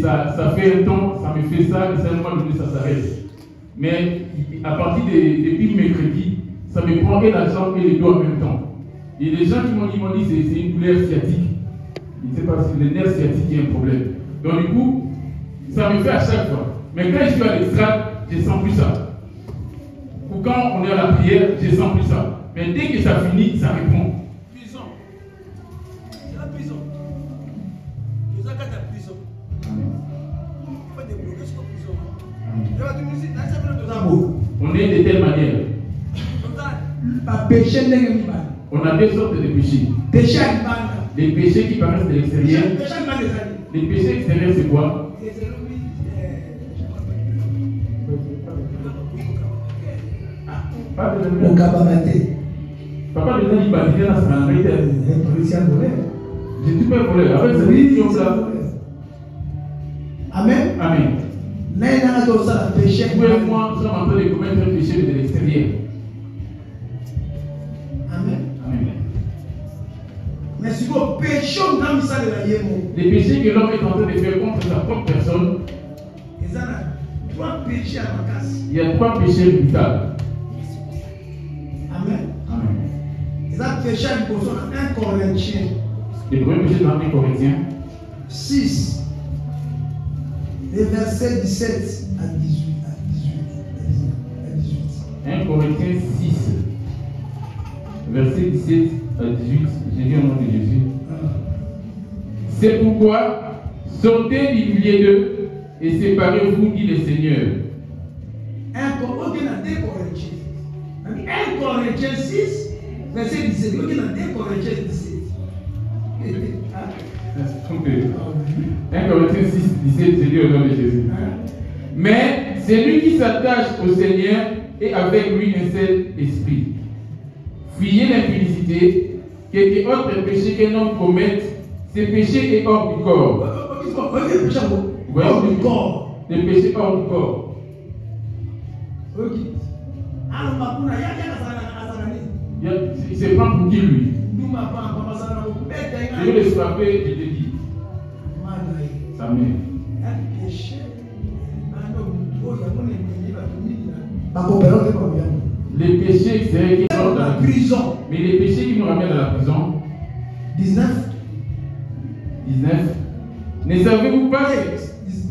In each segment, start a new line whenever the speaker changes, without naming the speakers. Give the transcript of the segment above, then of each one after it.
ça fait un temps, ça me fait ça, et ça, moi, ça s'arrête. Mais à partir depuis mercredi, ça me prend et la jambe et les doigts en même temps. Et les gens qui m'ont dit c'est une douleur sciatique. Je ne sais pas si le nerf sciatique est un problème. Donc du coup, ça me fait à chaque fois. Mais quand je suis à l'extrême, je ne sens plus ça. Ou quand on est à la prière, je ne sens plus ça. Mais dès que ça finit, ça répond.
Prison. C'est la prison. Nous avons la prison. Il faut débloquer sur la prison.
On est de telle manière. On a deux sortes de péchés. Les péchés qui paraissent de l'extérieur. Les péchés extérieurs, c'est quoi? Pas de
le cabaret.
Papa de il va dire dans sa vérité. Je ne suis pas volé. Avec cette question-là.
Amen.
Amen. Vous et moi, nous sommes en train de commettre un péché de l'extérieur.
Amen.
Amen.
Mais si vous péchez dans ça de la yémo.
Les péchés que l'homme est en train de faire contre sa propre personne.
Il y a trois péchés à ma casse.
Il y a trois péchés brutals.
Amen.
Amen.
Il y a péché à l'hypothèse en 1 Corinthiens.
Le premier péché dans 1 Corinthiens
6. Les versets 17 à 18.
1 Corinthiens 6, verset 17 à 18. J'ai dit au nom de Jésus. C'est pourquoi sortez du milieu d'eux et séparez-vous, dit le Seigneur.
1 Corinthiens 6, verset 17. 1 Corinthiens 17.
1 Corinthiens 6, 17, j'ai dit au nom de Jésus. Mais c'est lui qui s'attache au Seigneur et avec lui un seul esprit. Fuyez l'impudicité, quelque autre péché qu'un homme commette, ce péché est hors du corps.
Hors du corps.
Le péché hors du corps. Il se prend pour qui lui? Je vais le frapper, je te dis. Sa mère. Les péchés extérieurs qui sont dans la prison. Mais les péchés qui nous ramènent à la prison.
19.
Ne savez-vous pas?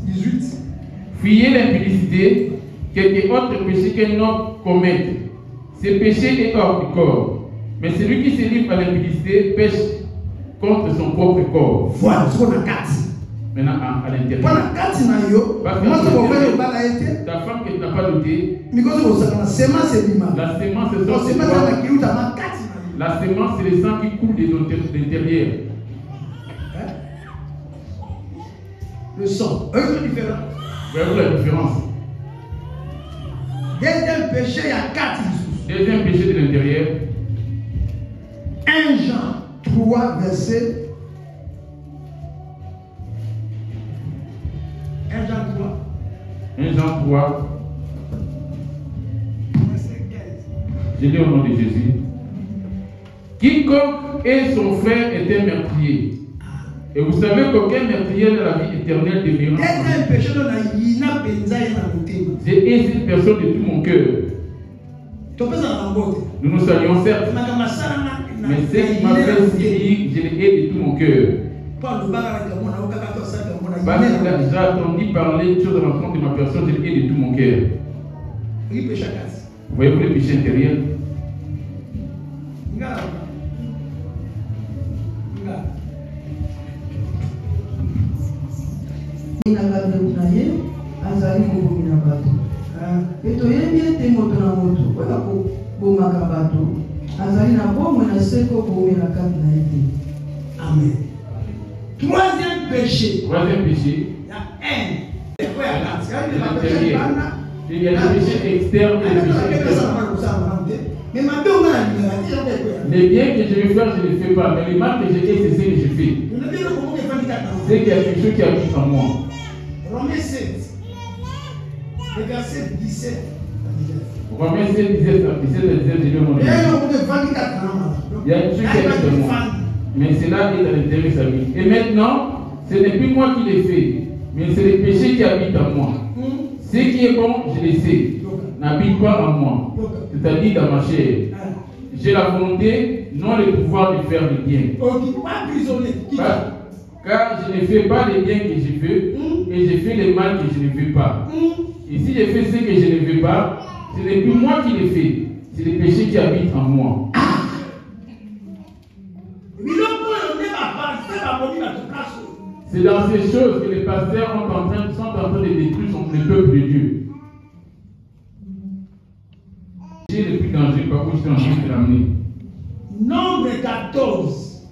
18.
Fuyez l'impudicité, quelque autre péché qu'un homme commette. Ce péché est hors du corps. Mais celui qui se livre à l'impudicité pêche contre son propre corps.
Voilà ce qu'on a 4.
Maintenant, à l'intérieur.
Parce que
ta femme que tu n'as pas dotée,
la sémence,
c'est la sémence, c'est le sang qui coule de l'intérieur.
Le sang. C'est différent.
Voyez-vous la différence?
Deuxième péché, il y a 4.
Deuxième péché de l'intérieur.
1 Jean 3, verset 1 Jean 3. Verset 15.
Je lis au nom de Jésus. Quiconque est son frère est un meurtrier. Et vous savez qu'aucun meurtrier de la vie éternelle demeure. J'ai aimé cette personne de tout mon cœur. Nous nous saluons certes. Mais ce qui m'a fait si, je l'ai de tout mon cœur. Parce que j'ai entendu parler de choses à l'encontre de ma personne, je l'ai de tout mon cœur. Voyez-vous le péché intérieur?
Amen. Troisième péché.
Il y a des péchés externes et des péchés internes. Les biens que je vais faire, je ne les fais pas. Mais les mal que j'ai fait, c'est ce que je fais. C'est qu'il y a quelque chose qui habite en moi.
Romains 7, le verset 17 à 19.
Romains 7, 17 à 19, je dis au nom de Jésus. Il y a quelque chose qui habite en moi. Mais cela est à l'intérieur de sa vie. Et maintenant, ce n'est plus moi qui l'ai fait, Mais c'est le péché qui habite en moi. Ce qui est bon, je le sais, n'habite pas en moi, c'est-à-dire dans ma chair. J'ai la volonté, non le pouvoir de faire le bien. Car je ne fais pas le bien que je veux, et je fais le mal que je ne veux pas. Et si je fais ce que je ne veux pas, ce n'est plus moi qui le fais, c'est le péché qui habite en moi. C'est dans ces choses que les pasteurs sont en train de détruire le peuple de Dieu. C'est le plus dangereux par où je suis en train de l'amener.
Nombre 14,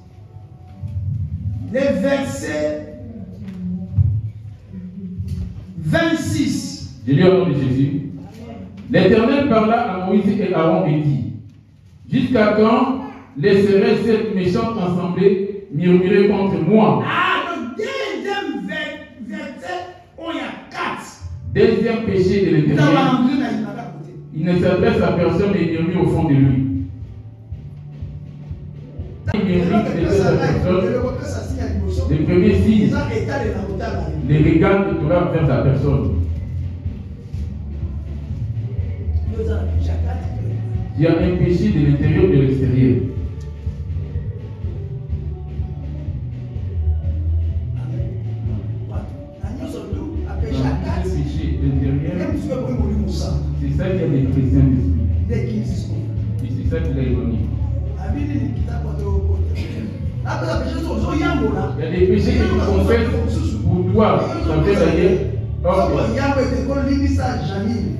les versets 26.
Je lis au nom de Jésus. L'Éternel parla à Moïse et Aaron et dit: jusqu'à quand laisserai cette méchante assemblée murmurer contre moi?
Le deuxième verset, il y a 4.
Deuxième péché de l'Éternel. Il ne s'adresse à personne et murmure au fond de lui. Il murmure à personne. Les premiers signes, les regards que tu auras vers la personne. Il y a un péché de l'intérieur et de l'extérieur. C'est ça qui a des chrétiens d'esprit. Et c'est ça qui l'a éloigné. Il y a des péchés que tu confesses pour toi. Ça fait d'ailleurs.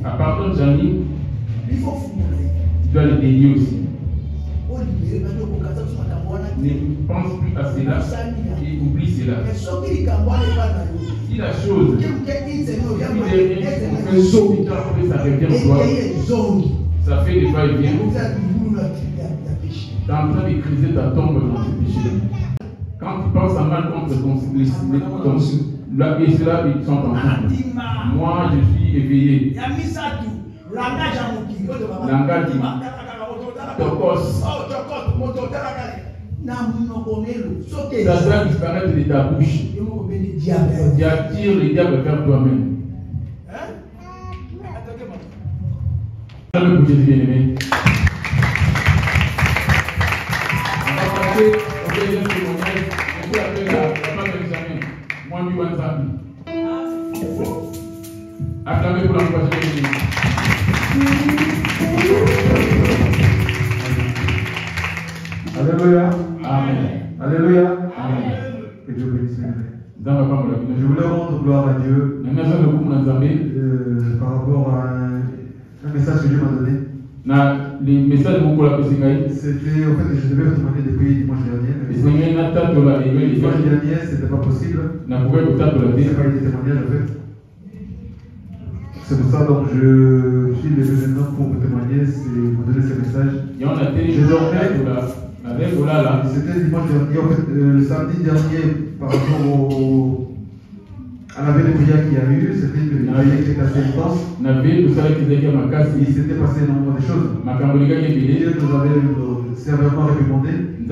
À part de Janine, tu dois le délier aussi. Ne pense plus à cela et oublie cela. Si la chose, ça revient toi, ça fait des va-et-vient. Tu es en train de creuser ta tombe dans ce péché. Quand tu penses à mal contre là, et cela, ils sont en train. Moi, je suis éveillé. Langage. Tokos. Ça doit disparaître de ta bouche. Tu attires le diable vers toi-même. Le Jésus bien-aimé. On va passer au deuxième témoignage. On peut appeler la femme d'examen. Moi, lui, one famille. Acclamez pour l'encourager.
Alléluia.
Amen.
Alléluia.
Amen.
Que Dieu bénisse. Je voulais rendre gloire à Dieu par rapport à un message que Dieu m'a donné. C'était, en fait, je devais vous demander depuis dimanche dernier. Mais dimanche dernier, c'était pas possible. C'est pas eu de témoignage en fait. C'est pour ça donc je suis levé maintenant pour vous témoigner, c'est vous donner ce message. Je dormais. C'était dimanche dernier, en fait, le samedi dernier, par rapport à la veille de prière qu'il y a eu, c'était une prière qui était assez intense. Il s'était passé énormément de choses. Dieu nous avait sévèrement réprimandé. Et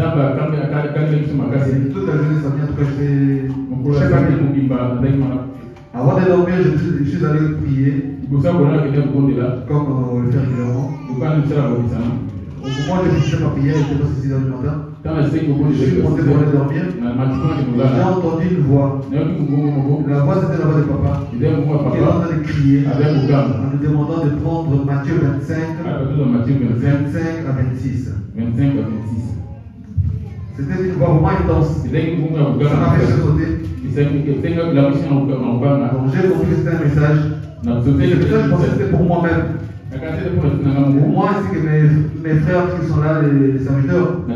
toute la journée, ça vient, en tout cas, j'étais. Avant de dormir, je suis allé prier, comme on le fait régulièrement. Au moment où je finissais ma prière, il était passé 6 h du matin. Je suis monté pour aller dormir. J'ai entendu une voix. La voix, c'était la voix de papa. Il est en train de crier en nous demandant de prendre Matthieu 25 à 26. C'était une voix vraiment intense. Ça m'a fait sauter. Donc j'ai compris que c'était un message. Le message, je pensais que c'était pour moi-même. Pour moi, ainsi que mes frères qui sont là, les serviteurs. Mais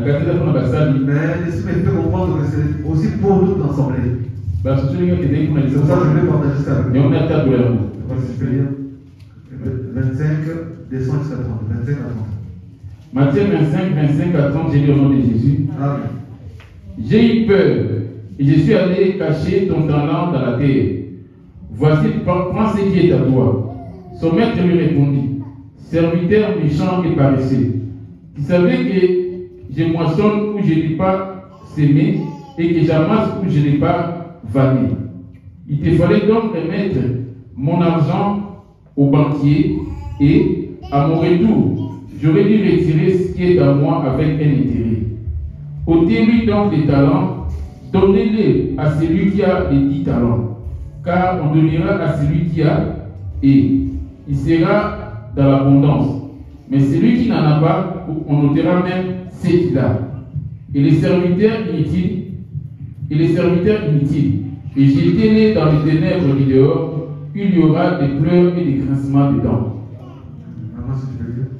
l'Esprit me fait comprendre que c'est aussi pour nous d'ensemble. C'est pour ça que je voulais partager ça avec vous. Je peux lire 25, descend jusqu'à 30. 25 à 30.
Matthieu 25 à 30, j'ai lu au nom de Jésus.
Amen.
J'ai eu peur et je suis allé cacher ton talent dans la terre. Voici, prends ce qui est à toi. Son maître lui répondit: serviteur méchant et paresseux, tu savais que je moissonne où je n'ai pas sémé et que j'amasse où je n'ai pas vanné. Il te fallait donc remettre mon argent au banquier et, à mon retour, j'aurais dû retirer ce qui est à moi avec un intérêt. Ôtez-lui donc les talents, donnez-les à celui qui a les 10 talents, car on donnera à celui qui a et il sera dans l'abondance. Mais celui qui n'en a pas, on ôtera même ce qu'il a. Et les serviteurs inutiles, et jetez-les dans les ténèbres du dehors, il y aura des pleurs et des grincements de dents.
Maman, si tu veux lire.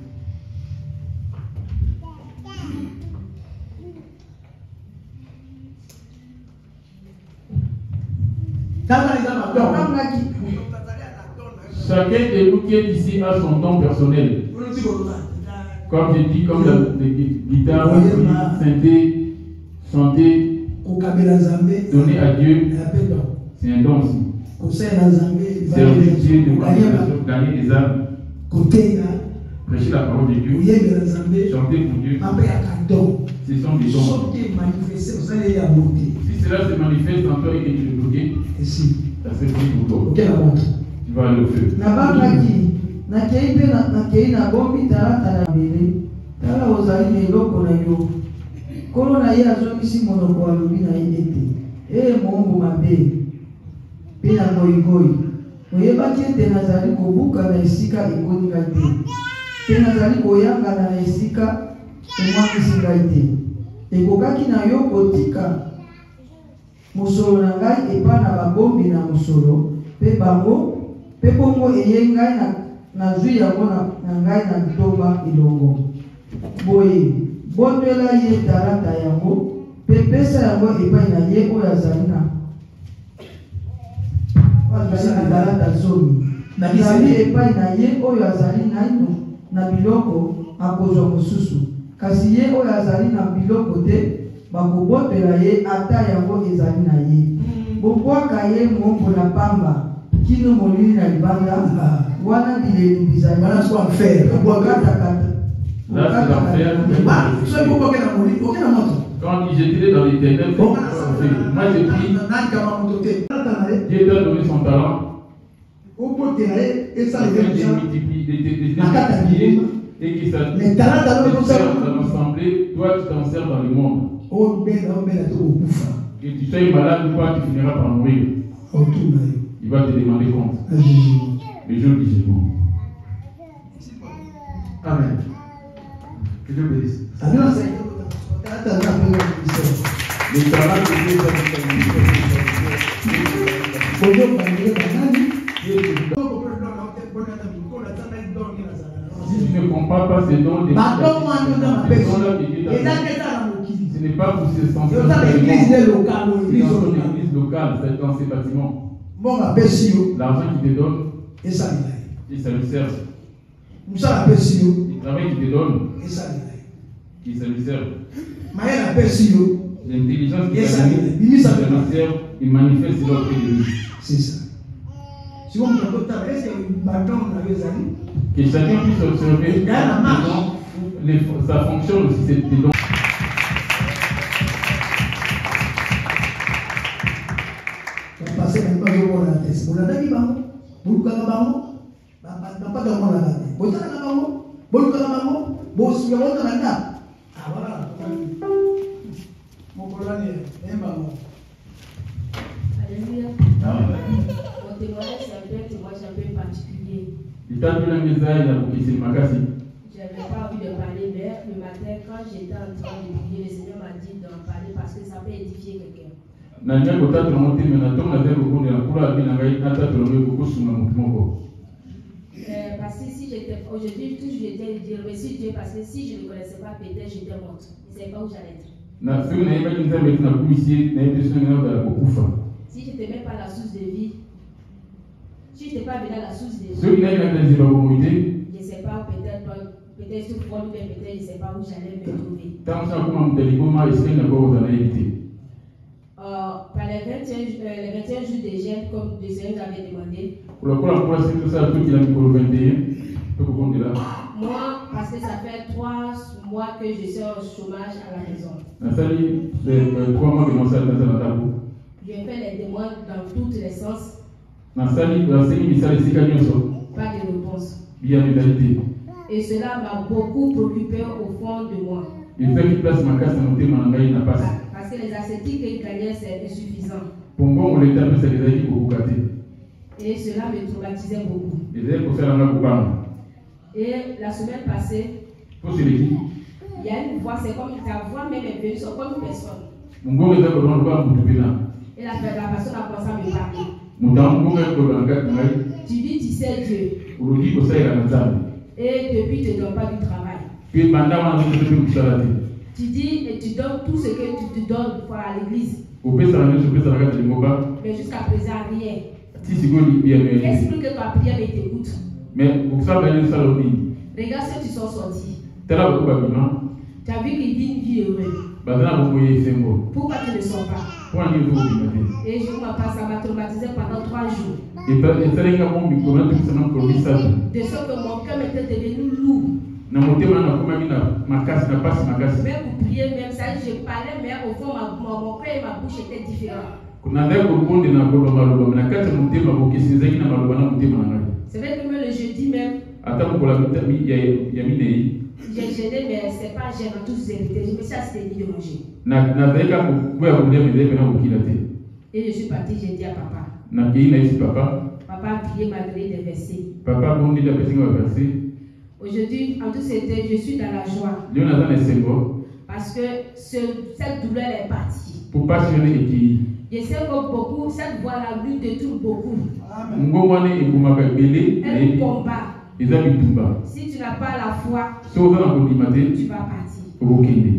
Chacun de nous qui est ici a son don personnel. Comme je dis, comme la guitare, synthé, chanter, donner à Dieu, c'est un don aussi. Servir Dieu, de gagner des âmes, prêcher la parole de Dieu, chanter pour Dieu, ce sont des dons. Si cela se manifeste en toi et que tu le bloques, ça se fait pour toi. Tu vas aller au feu.
nakei na bombi talata na mbele tala ozali na eloko na yo kolo na ye azongisi monoko alobi na ye ete moombo mabe mpe na goigoi oyebaki ete nazali kobuka na esika ekoni ngai te mpe nazali koyangana na esika emwakisi ngai te ekokaki na yo kotika mosolo na ngai epai na babombi na mosolo mpe bongo eye ngai nazwi yango na ngai na bitomba elongo boye botela ye talata yango mpe pesa yango epai na ye oyo azali na talata zomi nazali epai na ye oyo azali naino na biloko akozwa mosusu kasi ye oyo azali na biloko te bakobotela ye ata yango ezali na ye bobwaka ye mombo na pamba kino molili na libanda wana bileli bizali
wana so enfer
bwakatakata
Là, c'est l'enfer. Quand il jetait dans les ténèbres, moi j'ai pris, Dieu t'a donné son talent. Et qui s'assemblée, toi tu t'en sers dans le monde. Que tu sois malade ou pas, tu finiras par mourir. Il va te demander compte. Le jour du jugement.
Amen. Que Dieu bénisse.
Les talents que Dieu si tu ne comprends pas ces dons, ce n'est pas pour se sentir dans l'église locale, c'est dans ces bâtiments. L'argent qui te donne, et ça lui sert. Le travail qui te donne, qui ça lui sert. L'intelligence qui t'a donné, ça lui sert, il manifeste l'auprès de lui.
C'est ça.
Que chacun puisse observer ça fonctionne aussi, c'est des dons.
Mon témoignage, c'est un témoignage un peu particulier. Je n'avais pas envie de parler, mais le matin, quand j'étais en train de prier, le Seigneur m'a dit d'en parler parce que ça peut édifier quelqu'un. Parce que si j'étais, aujourd'hui, toujours j'étais dire merci Dieu parce que si je ne connaissais pas, peut-être j'étais morte. Je ne savais pas où j'allais être. Si je n'étais même pas la source de vie, si je n'étais pas venu à la source de vie, je ne sais pas, peut-être sur quoi, peut-être je ne sais pas où j'allais me trouver. Par les 21 jours de jeûne, comme le Seigneur nous avait demandé, moi, parce que ça fait 3 mois que je suis au chômage à la maison. Je fais les demandes dans tous les sens.
Pas de
réponse.
Bien médalité.
Et cela m'a beaucoup préoccupé au fond de moi. Parce que les ascétiques qu'ils gagnaient, c'est insuffisant. Et cela me traumatisait beaucoup. Et la semaine passée, il y a une voix, c'est comme ta voix même est venue, c'est comme une personne. Et la personne a commencé à me parler. Tu dis, tu sais Dieu. Et depuis, tu ne donnes pas du travail. Tu dis et tu donnes tout ce que tu te donnes pour à l'église. Mais jusqu'à présent, rien. Qu'est-ce que ta prière t'écoute? Regarde ce que tu sont sortis. Tu as vu qu'il dit une vie heureuse. Pourquoi tu ne sors pas? Et je vois pas, ça m'a traumatisé pendant 3 jours. De sorte que mon cœur était devenu lourd. Même pour prier, même ça, je parlais, mais au fond, mon cœur et ma bouche étaient différents. C'est vrai que même le jeudi même, j'ai gêné, mais c'est pas gênant, tous invités. Je me suis abstenu de manger. Et je suis parti, j'ai dit à papa. Papa a prié, m'a donné des versets. Aujourd'hui, en tout c'était, je suis dans la joie. Parce que cette douleur est partie. Je sais que beaucoup, cette voix-là lui détruit beaucoup. Elle combat. Si tu n'as pas la foi, tu vas partir.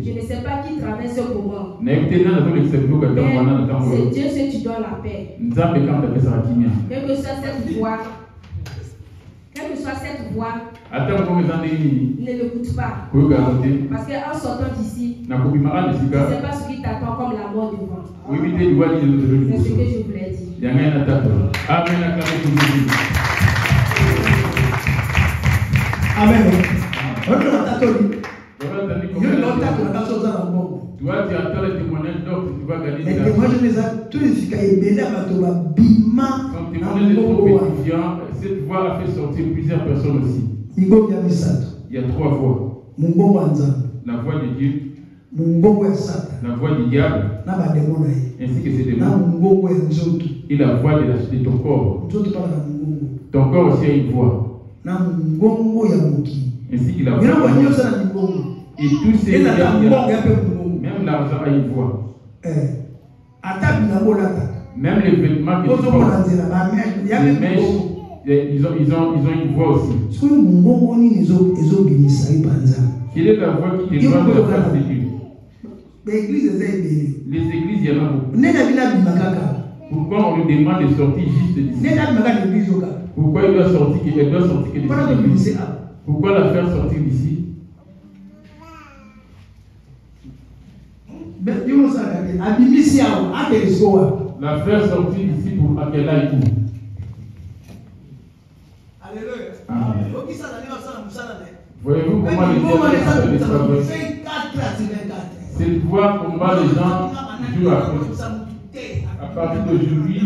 Je ne sais pas qui traverse ce moment. Mais c'est Dieu qui tu donnes la paix. Quelle que soit cette voix, ne l'écoute pas. Parce qu'en sortant d'ici, tu ne sais pas ce qui t'attend comme la mort devant. C'est ce que je voulais dire.
Amen.
Toi, tu attends les témoignages d'autres, tu vas gagner.
Les témoignages les a tous les
cette voix a fait sortir plusieurs personnes aussi. Il y a 3 voix. La voix de Dieu, la voix du diable, ainsi que ses démons, et la voix de ton corps. Ton corps aussi a une voix. Ainsi que la voix. Et tous ces même l'argent a une voix. Même les vêtements que tu portes, ils ont une voix aussi. Quelle est la voix qui est loin de la face de Dieu? Les églises, il y en a beaucoup. Pourquoi on lui demande de sortir juste d'ici? Pourquoi il doit sortir que d'ici? Pourquoi la faire sortir d'ici? La faire sortir d'ici pour qu'elle aille où?
Alléluia.
Voyez-vous comment les gens cette voix combat les gens jour après. À partir d'aujourd'hui,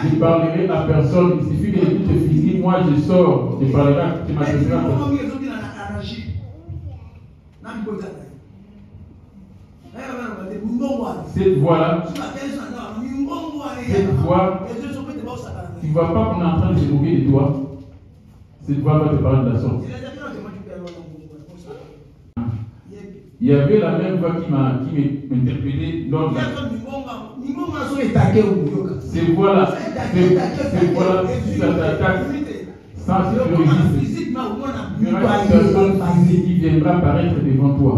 je parlerai à personne. Il suffit que l'écoute se finisse. Moi, je sors. Je parlerai à personne. Cette voix-là, tu ne vois pas qu'on est en train de se moquer de toi. Cette voix va te parler de la sorte. Il y avait la même voix qui m'interpellait lors de ces voix-là, si ça t'attaque, sans que tu résistes, il y aura une personne qui viendra apparaître devant toi.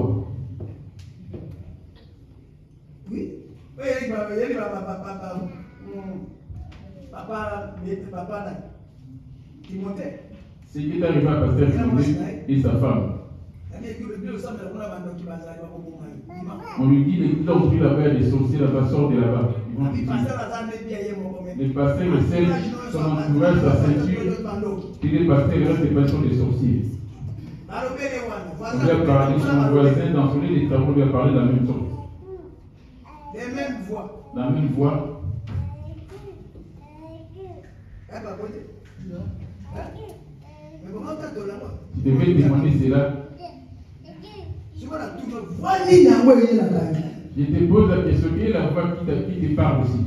C'est qui est arrivé à Pasteur Timothée et sa femme. On lui dit, les doctrines là-bas, les sorciers là-bas, sortent de là-bas. Les pasteurs, le sel, son entourage, sa ceinture, il est pasteur, il reste des personnes des sorciers. On lui a parlé, son voisin, dans son lit, les travaux lui a parlé de la même sorte. La même voix. Tu devais demander cela. Je te pose la question, quelle est la voix qui te parle aussi?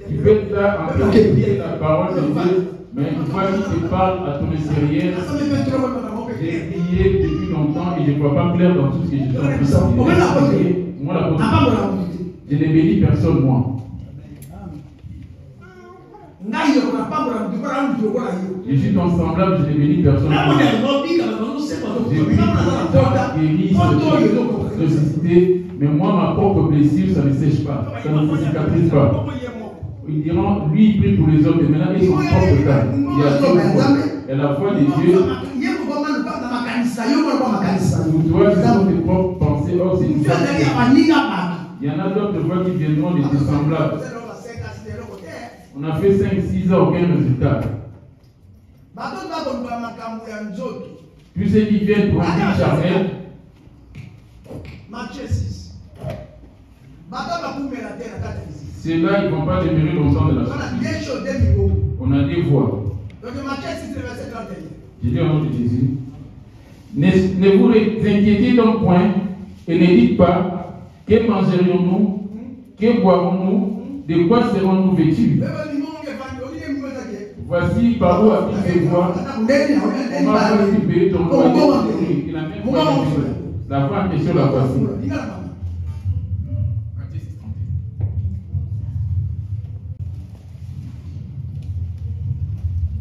Tu peux être là en train d'écouter la parole de Dieu, mais une voix qui te parle à ton extérieur. J'ai prié depuis longtemps et je ne vois pas clair dans tout ce que je suis en train de dire. Moi, la je ne bénis personne, moi. Je suis ton semblable, je ne bénis personne. J'ai pris cécité, mais moi, ma propre blessure, ça ne sèche pas, ça ne se cicatrise pas. Ils diront, lui, il prie pour les autres, mais maintenant, ils sont propre cas. Il y a la foi des dieux. Pour toi, ce sont tes propres pensées, or c'est une il y en a d'autres voix qui viendront de tes semblables. On a fait 5-6 ans, aucun résultat. Tous ceux qui viennent pour un but charnel, ceux-là, ils ne vont pas demeurer longtemps de la société. On a des voix. Je dis au nom de Jésus. Ne vous inquiétez donc point et ne dites pas que mangerions-nous, que boirons-nous, de quoi serons-nous vêtus. Voici par où habite ses voix. On va récupérer ton royaume. La voix en question, la voici.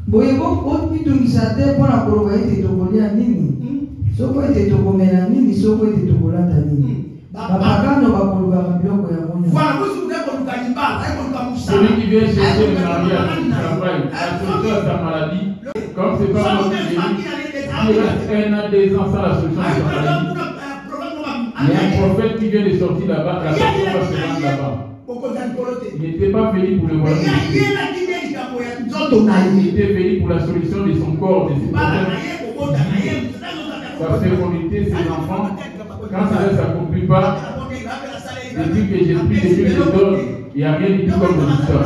Boyebo otitungisa te mpona koloba ete tokolia nini soko ete tokomela nini soko ete tokolata nini bapakano bakolobaka biloko ya monya.
Celui qui vient chercher le mariage, le travail, la solution à sa maladie, comme c'est pas notre Jésus, il reste 1 an, 2 ans sans la solution à sa maladie. Il y a un prophète qui vient de sortir là-bas, la personne va se rendre là-bas. Il n'était pas venu pour le royaume. Il était venu pour la solution de son corps, de ses problèmes. Sa fécondité, ses enfants, quand ça ne s'accomplit pas, depuis que j'ai pris des Dieu te donne, il n'y a rien du tout comme résultat.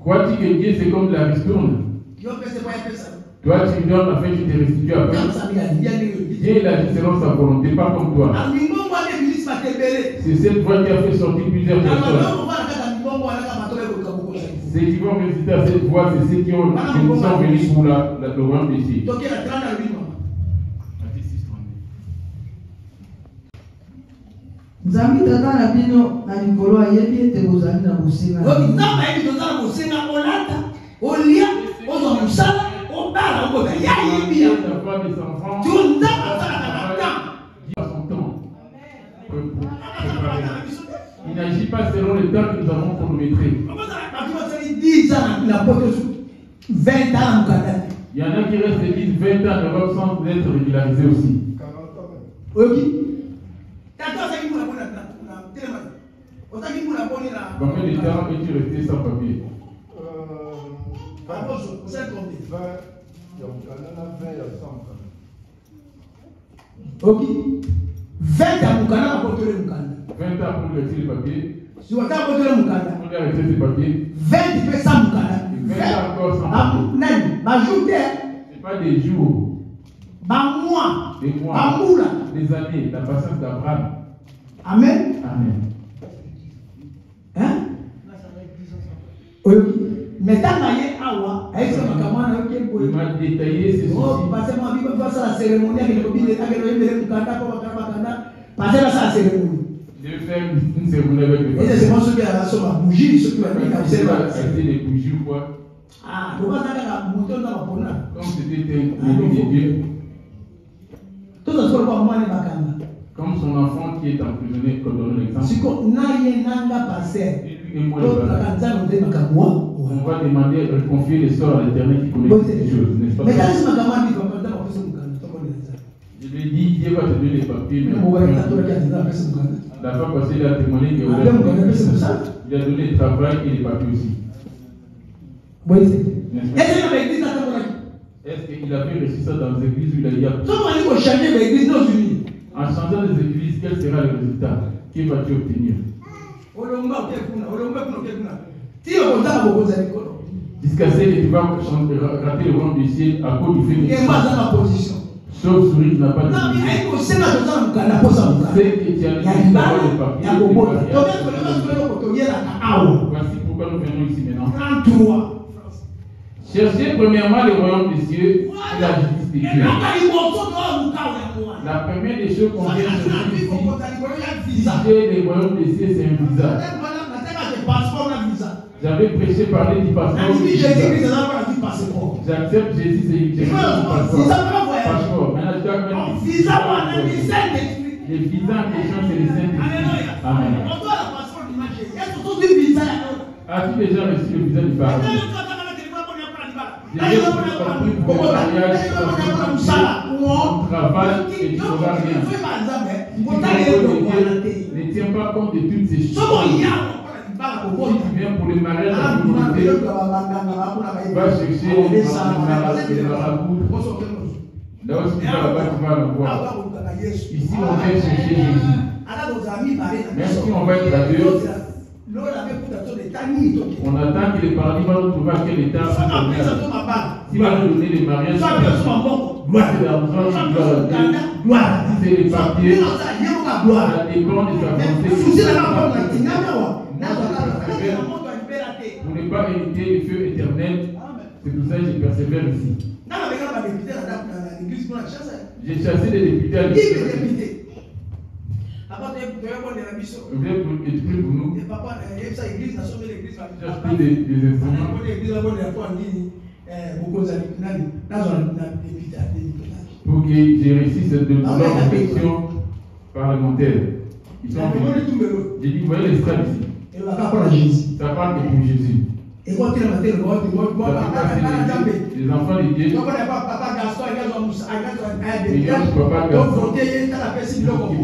Crois-tu que Dieu c'est comme la ristourne? Toi tu donnes afin qu'il te restitue après. Dieu il agit selon sa volonté, pas comme toi. C'est cette voix qui a fait sortir plusieurs personnes. Ceux qui vont résister à cette voix, c'est ceux qui sont venus pour le royaume d'ici.
Nzambi tata na bino na likolo ayebi ete bozali na bosenga.
Nzambi ayebi tozala na bosenga olata olia ozwa mosala obala okoka ya yebi ya nzambi asalaka na temps.
Il n'agit pas selon le temps que nous avons chronométré. Il y en a qui restent 10-20 ans en Europe sans être régularisés aussi. Combien de temps es-tu resté sans papier?
Ok. 20 ans pour
retirer le papier.
Si vous avez
retirer le papier.
20 ans pour
20 ans encore sans papier. C'est pas des jours. Des mois. Des années. La patience d'Abraham.
Amen.
Amen.
Hein? Oui. Mais tant
il m'a détaillé ces soucis.
Parce que moi, je vais faire la cérémonie avec le copine de
Je vais faire une cérémonie avec le
et c'est moi ceux qui ont la bougie, ceux qui ont
acheté des bougies ou quoi.
Ah, tu vas
comme c'était un Dieu.
Tout ça, c'est pas moi,
comme son enfant qui est emprisonné, comme donne l'exemple. Et lui et moi, on va demander de confier les sorts à l'Éternel qui connaît toutes ces choses, n'est-ce pas? Je lui ai dit, Dieu va te donner les papiers, mais la fois passée, il a témoigné qu'il a donné le travail et les papiers aussi. Est-ce qu'il avait reçu ça dans l'église où il a dit?
En
En changeant les églises, quel sera le résultat? Que vas-tu obtenir? Jusqu'à ce que tu vas rater le royaume du ciel à cause du fait que chauve-souris n'a pas de position. C'est que tu as le papier. Voici pourquoi nous venons ici maintenant. Cherchez premièrement le royaume des cieux et la justice de Dieu. La première des choses qu'on vient chercher ici, si j'ai le royaume des cieux, c'est un visa. J'avais prêché parler du passeport. J'accepte Jésus, c'est Jésus du passeport. Maintenant, je dois mettre le visa en question, c'est le Saint-Esprit. Amen. As-tu déjà reçu le visa du paradis? J'ai compris pour le mariage, ton travail et tu n'auras rien. Ne tiens pas compte de toutes ces choses. Si tu viens pour le mariage à l'humanité, va chercher le marabout. Là où tu vas là-bas, tu vas le voir. Ici, on vient chercher Jésus. Même si on va être à Dieu, on attend que le paradis va nous trouver à quel état. S'il va nous donner les mariages, c'est l'argent qui doit si c'est les papiers, ça dépend de sa volonté. Pour ne pas hériter le feu éternel, c'est pour ça que je persévère ici. J'ai chassé des députés à l'Église. Je vais expliquer pour nous. J'aspire des instruments. Pour que j'ai réussi cette élection parlementaire. Ils sont venus. J'ai dit, vous voyez les stades ici. Ça parle de pour Jésus. Les enfants de Dieu, qui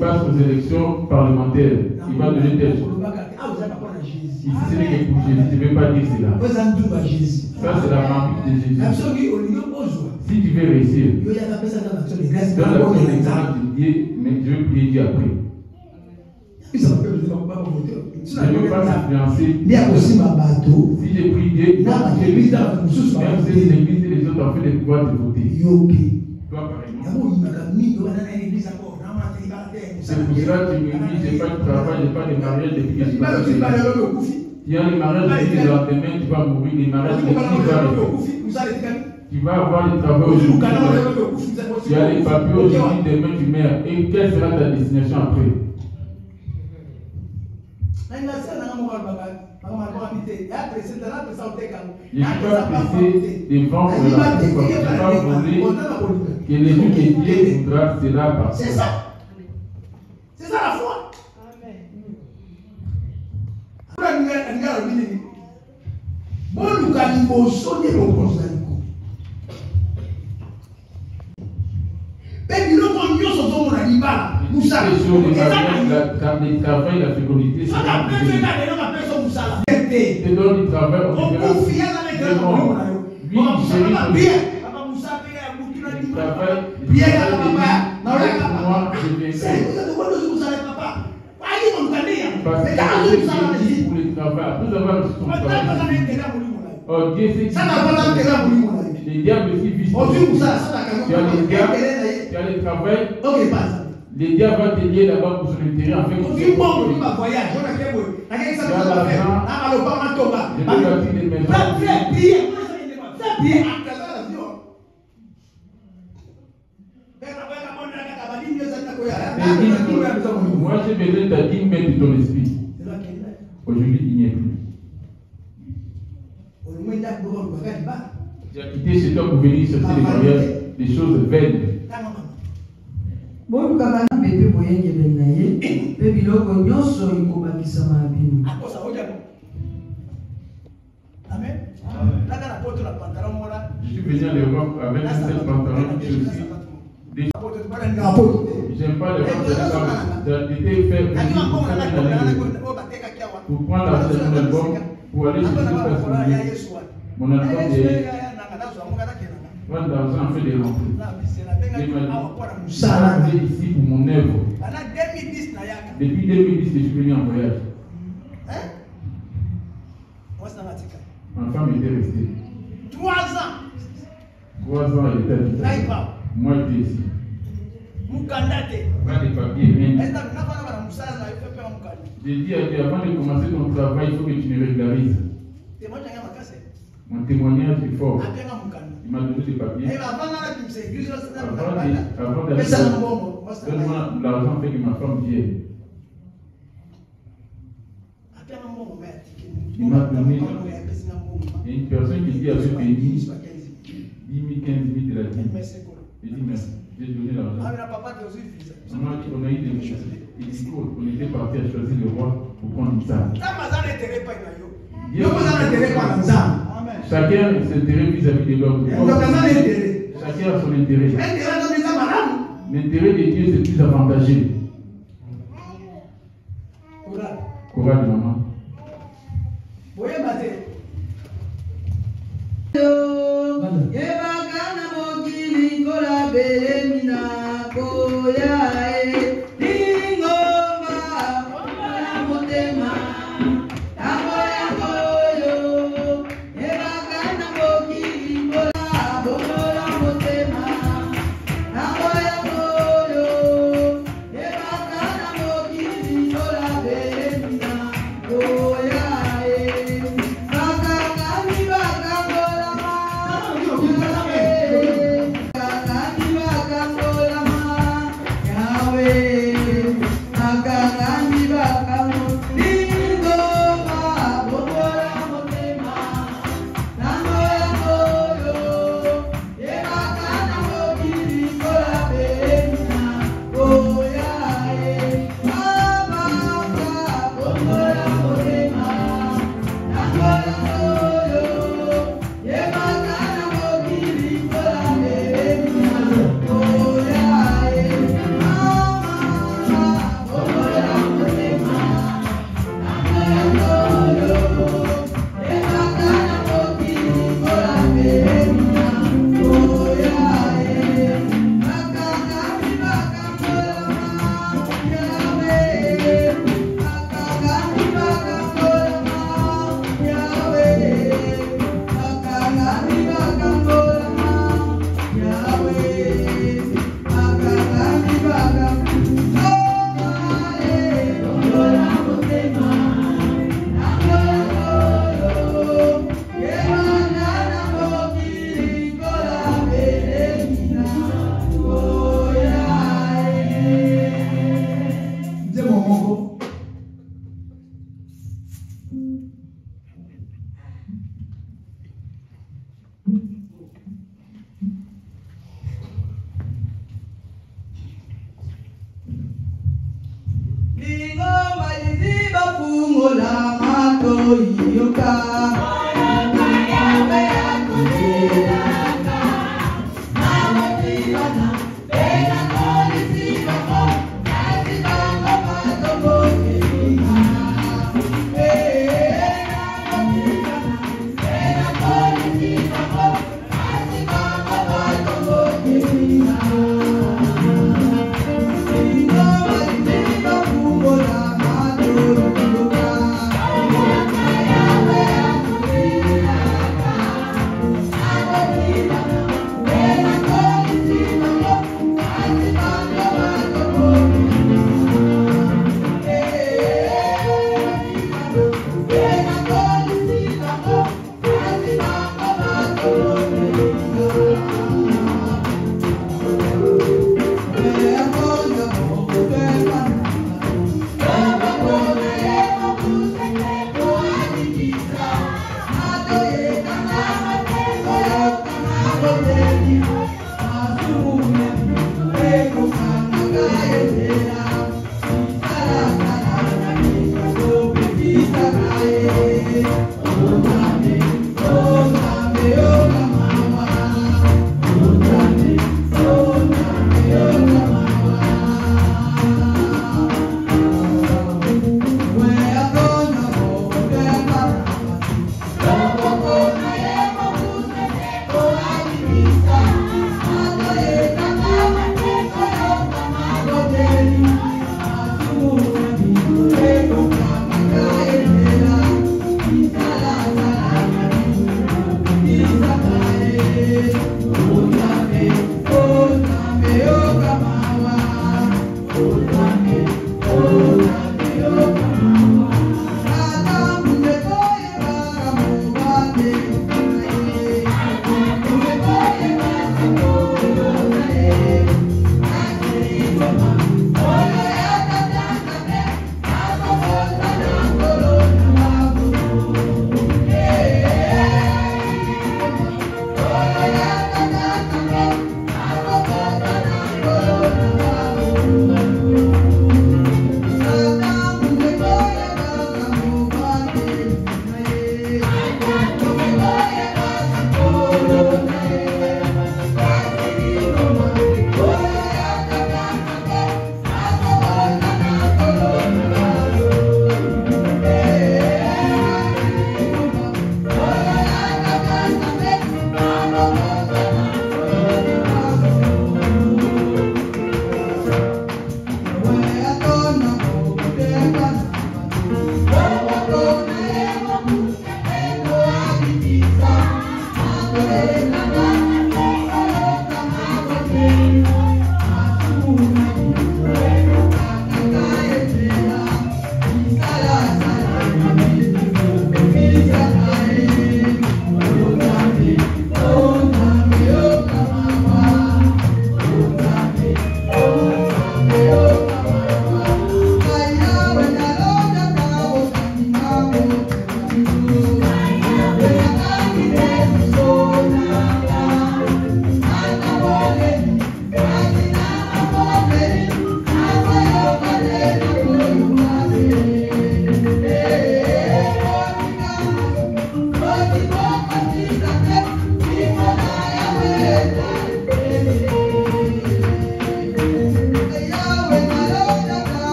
passe aux élections parlementaires, il va donner tel chose. Ici, ce n'est que pour Jésus, je ne vais pas dire cela. Ça, c'est la remplie de Jésus. Si tu veux réussir, dans l'action de grâce de Dieu, mais je vais prier Dieu après. Je ne veux pas s'influencer. Si j'ai pris Dieu, même si l'église et les autres ont fait le pouvoir de voter. Toi, pareillement. C'est pour cela que tu me dis, je n'ai pas de travail, je n'ai pas de mariage depuis que je suis passé. Il y a les mariages qui disent demain tu vas mourir, les mariages qui tu vas avoir le travail aujourd'hui. Tu as les papiers aujourd'hui, demain tu meurs. Et quelle sera ta destination après? Je ne suis pas pressé devant pour la foi. Je ne vais pas voler que les gens qui Dieu voudra cela par
c'est ça. C'est ça la foi.
Le travail, la fécondité, c'est te donne du travail, on verra. Lui, il chérit le travail. Moi, je vais faire. Parce que c'est pour le travail. Après avoir reçu ton travail. Oh, Dieu sait que les diables aussi vivent. Tu as les diables, tu as le travail. Les diables vont te lier là-bas pour son intérêt en fait. Tu as l'argent, je vais bâtir des maisons. Moi j'ai besoin de ta dîme de ton esprit. Aujourd'hui il n'y a plus. Tu as quitté chez toi pour venir chercher des mariages, des choses vaines.
Bon, quand on a bébé boyenge benaye, bébé logo nyoso ikobakisa mabini.
Amen.
Je suis venu à l'Europe avec un seul pantalon qui aussi. J'aime pas les femmes de femmes. J'ai été fait pour prendre l'argent de mon album pour aller chercher mon album. Mon album est. Moi, l'argent fait des rentrées.
Ça,
c'est ici pour mon œuvre. Depuis 2010, je suis venu en voyage. Ma femme était restée.
3 ans.
3 ans, elle était habitée. Moi, j'étais ici. Pas de papiers, rien. J'ai dit à Dieu, avant de commencer ton travail, il faut que tu me régularises. Mon témoignage est fort. Il m'a donné des papiers. Avant d'aller, donne-moi l'argent fait que ma femme vienne. Il m'a donné une personne qui dit à ce pays 10 000, 15 000 de la vie. J'ai dit merci. J'ai donné l'argent. On a eu des choses. Il dit on était parti à choisir le roi pour prendre une salle. Chacun s'intéresse vis-à-vis de l'autre. Chacun a son intérêt. L'intérêt de Dieu, c'est plus avantageux. Courage, maman.
Yeah.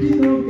Thank you.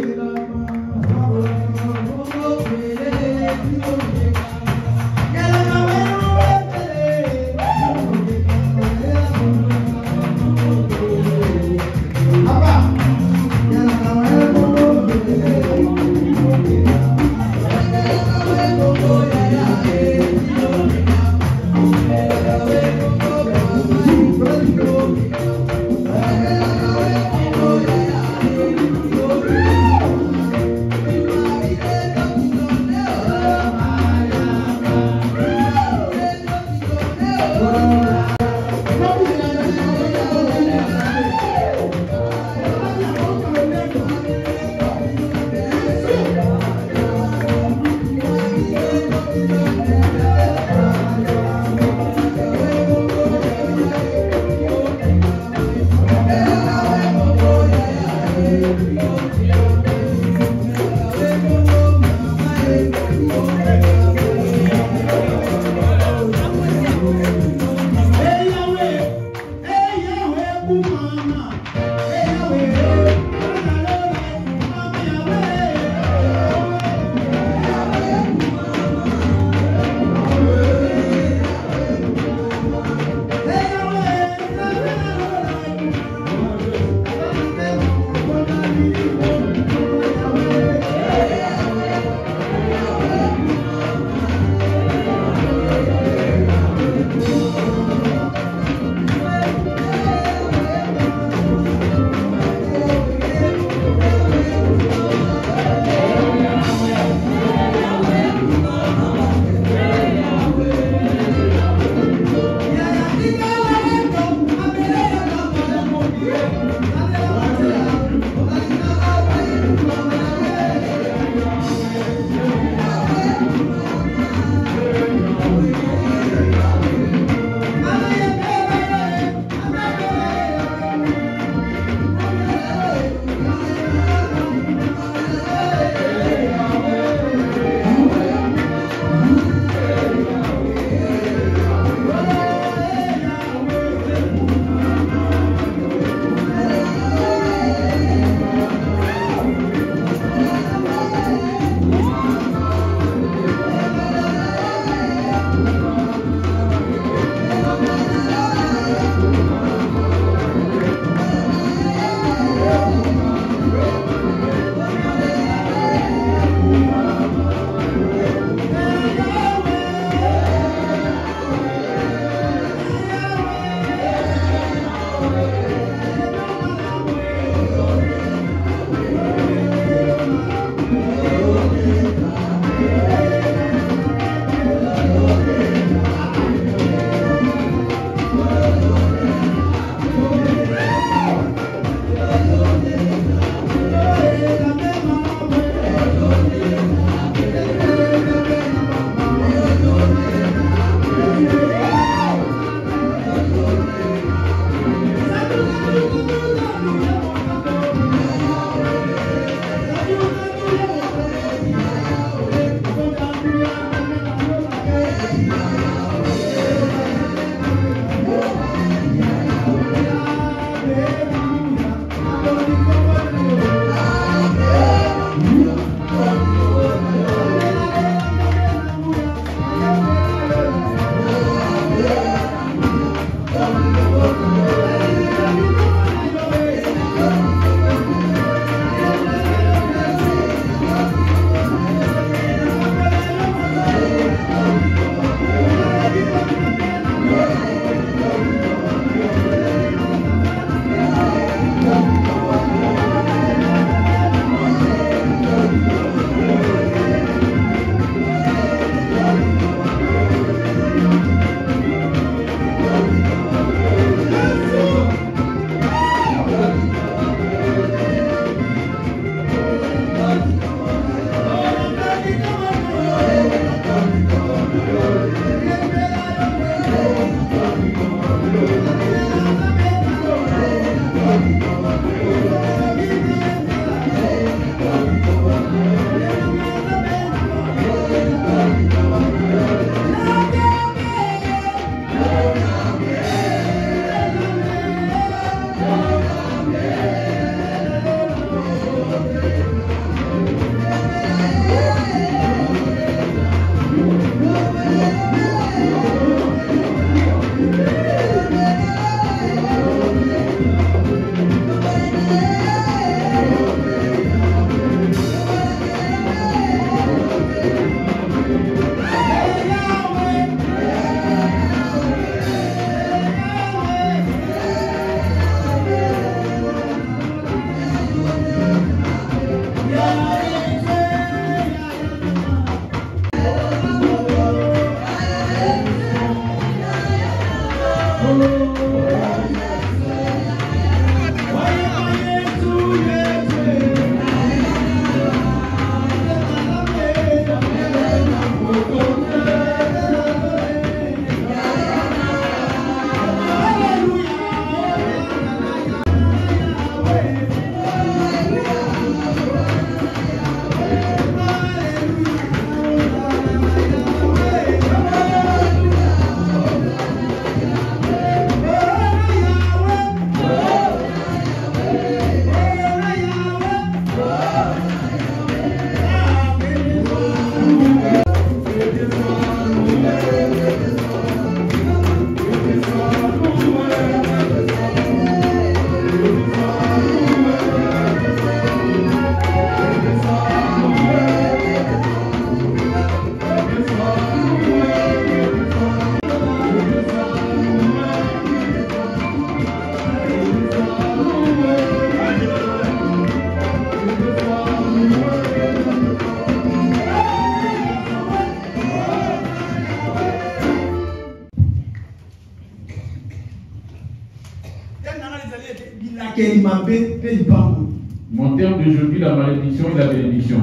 Mon terme d'aujourd'hui, la malédiction et la bénédiction.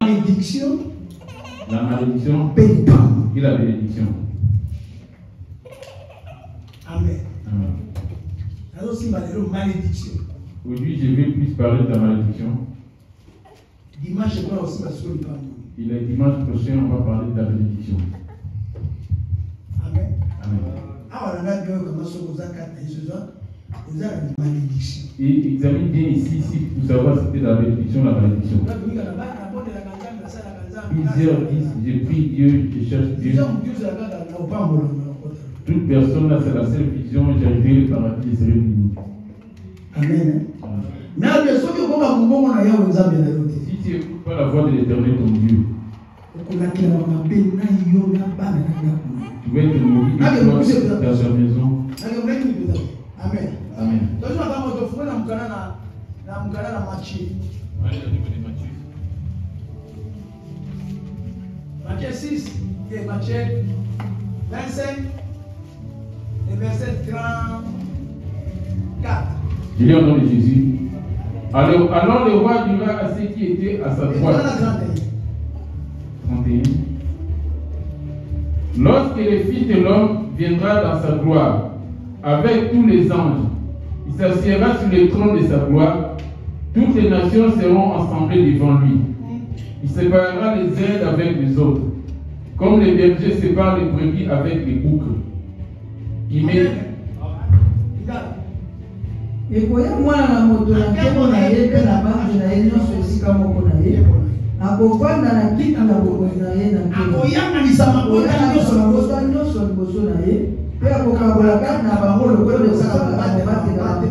Malédiction.
La malédiction et la bénédiction.
Amen.
Amen.
Alors, si malédiction.
Aujourd'hui, je vais plus parler de la malédiction.
Dimanche, on va aussi passer le pain.
Et le dimanche prochain, on va parler de la bénédiction.
Amen.
Amen.
Ah, on a bien commencé aux actes de vous avez une malédiction.
Et examine bien ici si vous savez c'était la bénédiction, la malédiction. Plusieurs disent, j'ai pris Dieu, je cherche Dieu. Toute personne là, c'est la seule vision, j'ai révélé le paradis, c'est révélé.
Amen. Mais
si tu n'écoutes pas la voix de l'Éternel, ton Dieu, tu vas être maudit dans ta maison.
Amen.
Amen.
Matthieu 6 et Matthieu 25 et verset 34.
Je lis au nom de Jésus. Alors le roi dira à ceux qui étaient à sa droite. 31. Lorsque le Fils de l'homme viendra dans sa gloire, avec tous les anges, il s'assiera sur le trône de sa gloire. Toutes les nations seront assemblées devant lui. Il séparera les uns avec les autres, comme les bergers séparent les brebis avec les boucs. Il met.
Ekoya mwana na moto na nkebo na ye mpe na bangi na ye nyonso esika moko na ye akovanda na kiti na bokonzi na ye na
akoyanganisa mabota
nyonso liboso na ye mpe akokabola kati na bango lokola esalaka batela mpe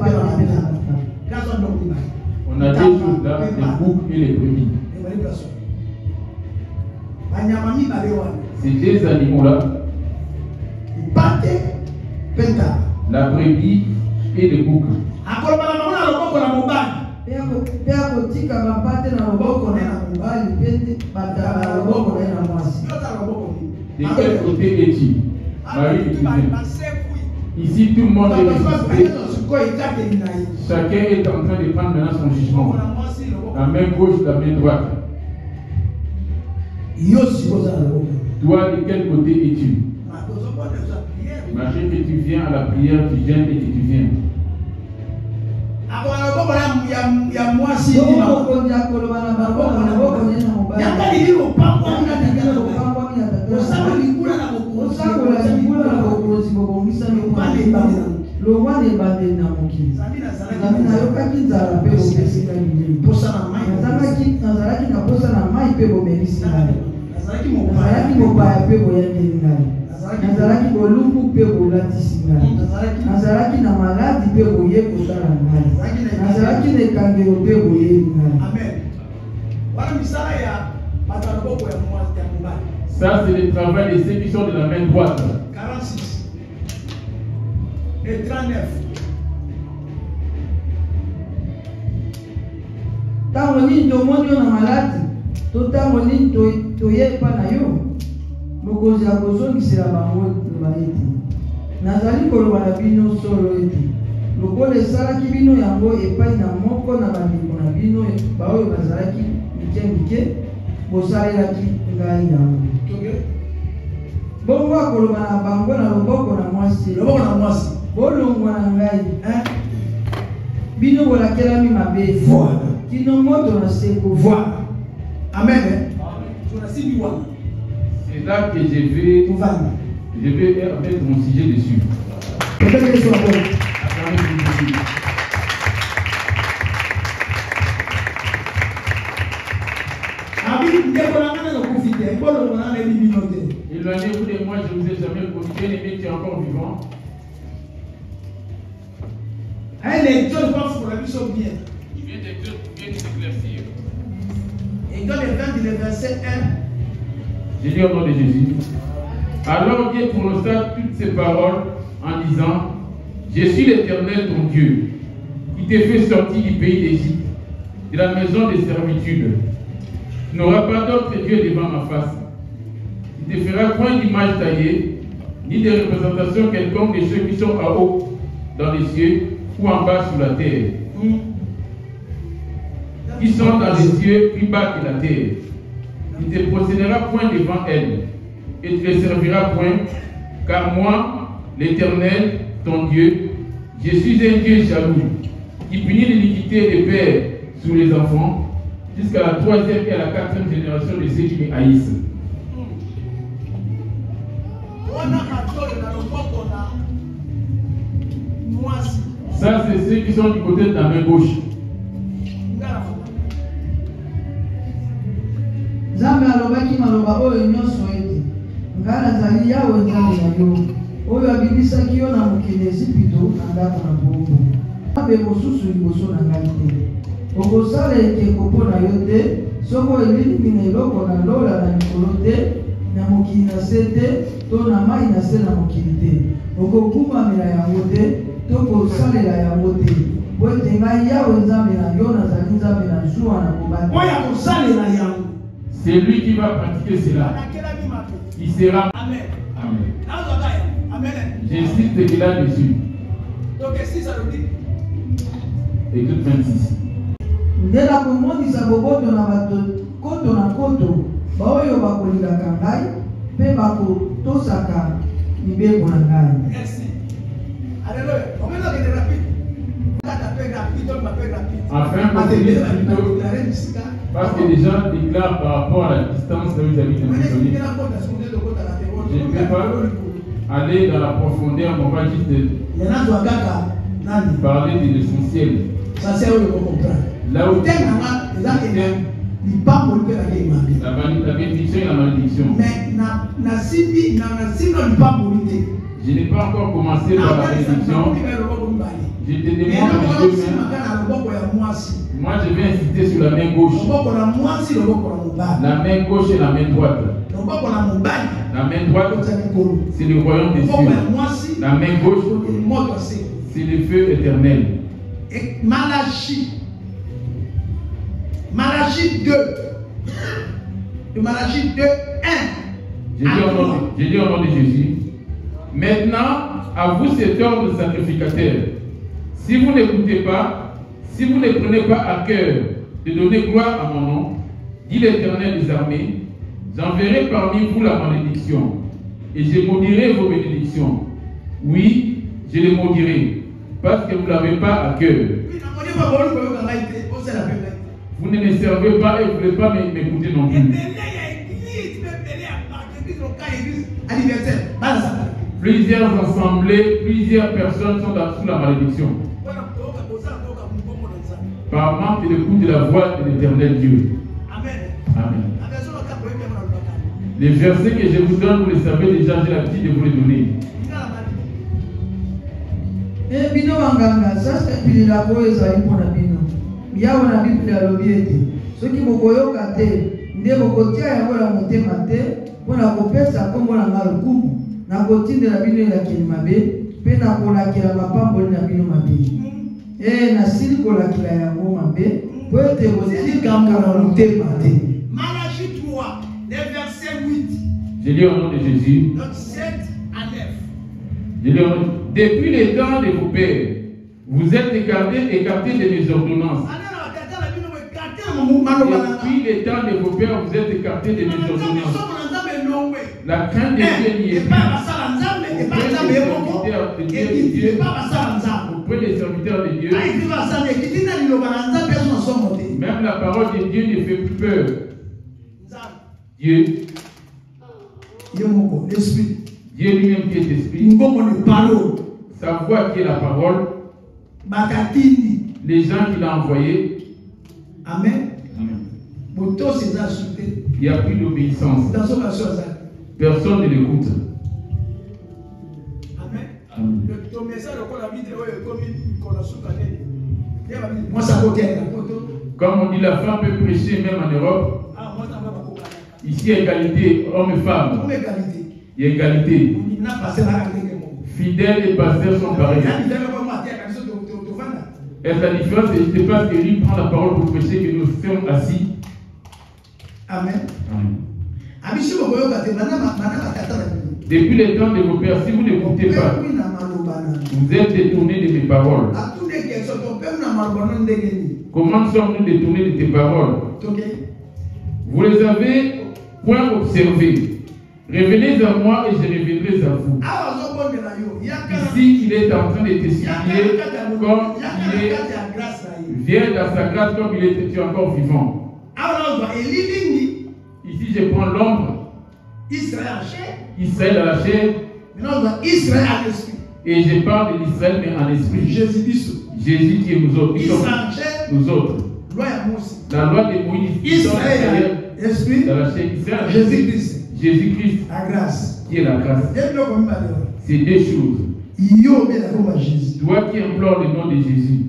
On a deux choses là, les boucs et les brebis. Ces deux animaux-là, la brebis et le bouc. De quel côté es-tu? Marie et Joseph. Ici, tout le monde est ressuscité. Chacun est en train de prendre maintenant son jugement. La main gauche, la main droite. Toi, de quel côté es-tu? Imagine que tu viens à la prière, tu gênes et que tu viens.
Le roi des bandits n'a moqué. Zamina yokaki nzala pe obesika mingi. Nazalaki na posa na mai pe bomelisi ngai. Nazalaki mopaya pe boyangeli ngai. Nazalaki bolumbu pe bolatisi ngai. Nazalaki na maladi pe boye kotala ngai. Nazalaki na ekangelo pe boyebi ngai.
Ça, c'est le travail de ceux qui sont de la main droite.
46 et 39.
Tango nini tomoni yo na maladi to tango nini toyepa na yo mokonzi akozongisela bango loba ete nazali koloba na bino solo ete lokola esalaki bino yango epai na moko na bandeko na bino baoyo bazalaki mike bosalelaki ngai yango bongo akoloba na bango na loboko na mwasi bolongwa na ngai bino bolakelami mabe kino moto na seko.
Amen.
C'est là que je vais mettre mon sujet dessus. Éloignez-vous de moi, je ne vous ai jamais connu. Bien aimé, tu es encore vivant. Il vient d'éclaircir.
Et dans le verset 1,
j'ai dit au nom de Jésus. Alors Dieu prononça toutes ces paroles en disant: Je suis l'Éternel ton Dieu, qui t'ai fait sortir du pays d'Égypte, de la maison de servitude. Tu n'auras pas d'autre Dieu devant ma face. Tu ne te feras point d'image taillée, ni de représentation quelconque de ceux qui sont en haut dans les cieux, ou en bas sur la terre, qui sont dans les cieux plus bas que la terre. Il ne te procédera point devant elle, et ne te servira point, car moi, l'Éternel, ton Dieu, je suis un Dieu jaloux, qui punit l'iniquité des pères sur les enfants, jusqu'à la 3e et à la 4e génération de ceux qui me haïssent. Ça, c'est ceux qui sont du côté de la main gauche.
Nzambe alobaki maloba oyo nyonso ete ngai nazali yawe nzambe na yo oyo abimisaki yo na mokili Ejipito na ndako na bongo nzambe mosusu liboso na ngai te okosala ekeko mpo na yo te soko elimi na eloko na lola na likolo te na mokili na se te to na mai na se na mokili te okokumamela yango te to kosalela yango te po ete ngai yawe nzambe na yo nazali nzambe na zuwa na kobanda oyo akosalela yango.
C'est lui qui va pratiquer cela. Il sera.
Amen.
Amen. J'insiste ce qu'il a dessus.
Donc, si ça le dit.
Écoute 26.
Ndela komonisa boboto na bato koto na koto baoyo bakolingaka ngai mpe bakotosaka mibeko na ngai.
Merci. Alléluia. On va donner rapide.
Afin qu'on se lise plutôt, parce que les gens déclarent par rapport à la distance là où ils habitent en Amazonie. Je ne peux pas aller dans la profondeur, mais on va juste parler de l'essentiel. Là où la bénédiction et la malédiction. Je n'ai pas encore commencé par la bénédiction. Je te demande les deux mains. Moi, je vais insister sur la main gauche. La main gauche et la main droite. La main droite, c'est le royaume des cieux. La main gauche, c'est le feu éternel.
Malachie 2. Malachie 2, 1.
J'ai dit au nom de Jésus. Maintenant, à vous cet ordre sacrificateur. Si vous n'écoutez pas, si vous ne prenez pas à cœur de donner gloire à mon nom, dit l'Éternel des armées, j'enverrai parmi vous la malédiction, et je maudirai vos bénédictions. Oui, je les maudirai, parce que vous ne l'avez pas à cœur. Vous ne me servez pas et vous ne voulez pas m'écouter non plus. Plusieurs assemblées, plusieurs personnes sont sous la malédiction. Par manque de l'écoute de la voix de l'Éternel Dieu. Amen. Les versets que je vous donne, vous les savez déjà, j'ai l'habitude de vous les donner.
Bino wanganga sasa pilila boeza ipo na bino. Yawe na Biblia alobiete. Soki bokoyoka te, nde bokotia yango la motema te, pona kopesa kombo na ngalukumu. Na kotindela bino ya kilimabe, pe na kolakela mapamboli na bino mabe. Nasili kolakela yango mabe, po ete bozilikambo na motema te.
Malachie 3, le verset 8.
Je lis au nom de Jésus.
Donc 7 à 9.
Je lis au nom. Depuis les temps de vos pères, vous êtes écartés de mes ordonnances. Depuis les temps de vos pères, vous êtes écartés de mes ordonnances. La crainte de Dieu n'y est plus. Auprès des serviteurs de Dieu, même la parole de Dieu ne fait plus peur. Dieu lui-même qui est esprit, sa voix qui est la parole, les gens qu'il a envoyés.
Amen.
Il n'y a plus d'obéissance. Personne ne l'écoute.
Amen.
Comme on dit, la femme peut prêcher même en Europe. Ici, il y a égalité homme et femme. Il y a égalité. Fidèles et pasteurs sont pareils. Et la différence, c'est pas que lui prend la parole pour prêcher, que nous sommes assis.
Amen.
Amen. Depuis les temps de vos pères, si vous n'écoutez pas, vous êtes détournés de mes paroles. Comment sommes-nous détournés de tes paroles? Vous les avez point observés. Revenez à moi et je reviendrai à vous. Ici, il est en train de t'expliquer comme il vient dans sa grâce comme il est encore vivant. Ici, je prends l'ombre. Israël à la chair. Et je parle de l'Israël mais en esprit. Jésus qui est nous autres. Nous autres. La loi de Moïse.
Israël, esprit.
Dans la chair. Israël,
Jésus-Christ.
Jésus-Christ.
La grâce.
Qui est la grâce. C'est deux choses. Toi qui implores le nom de Jésus.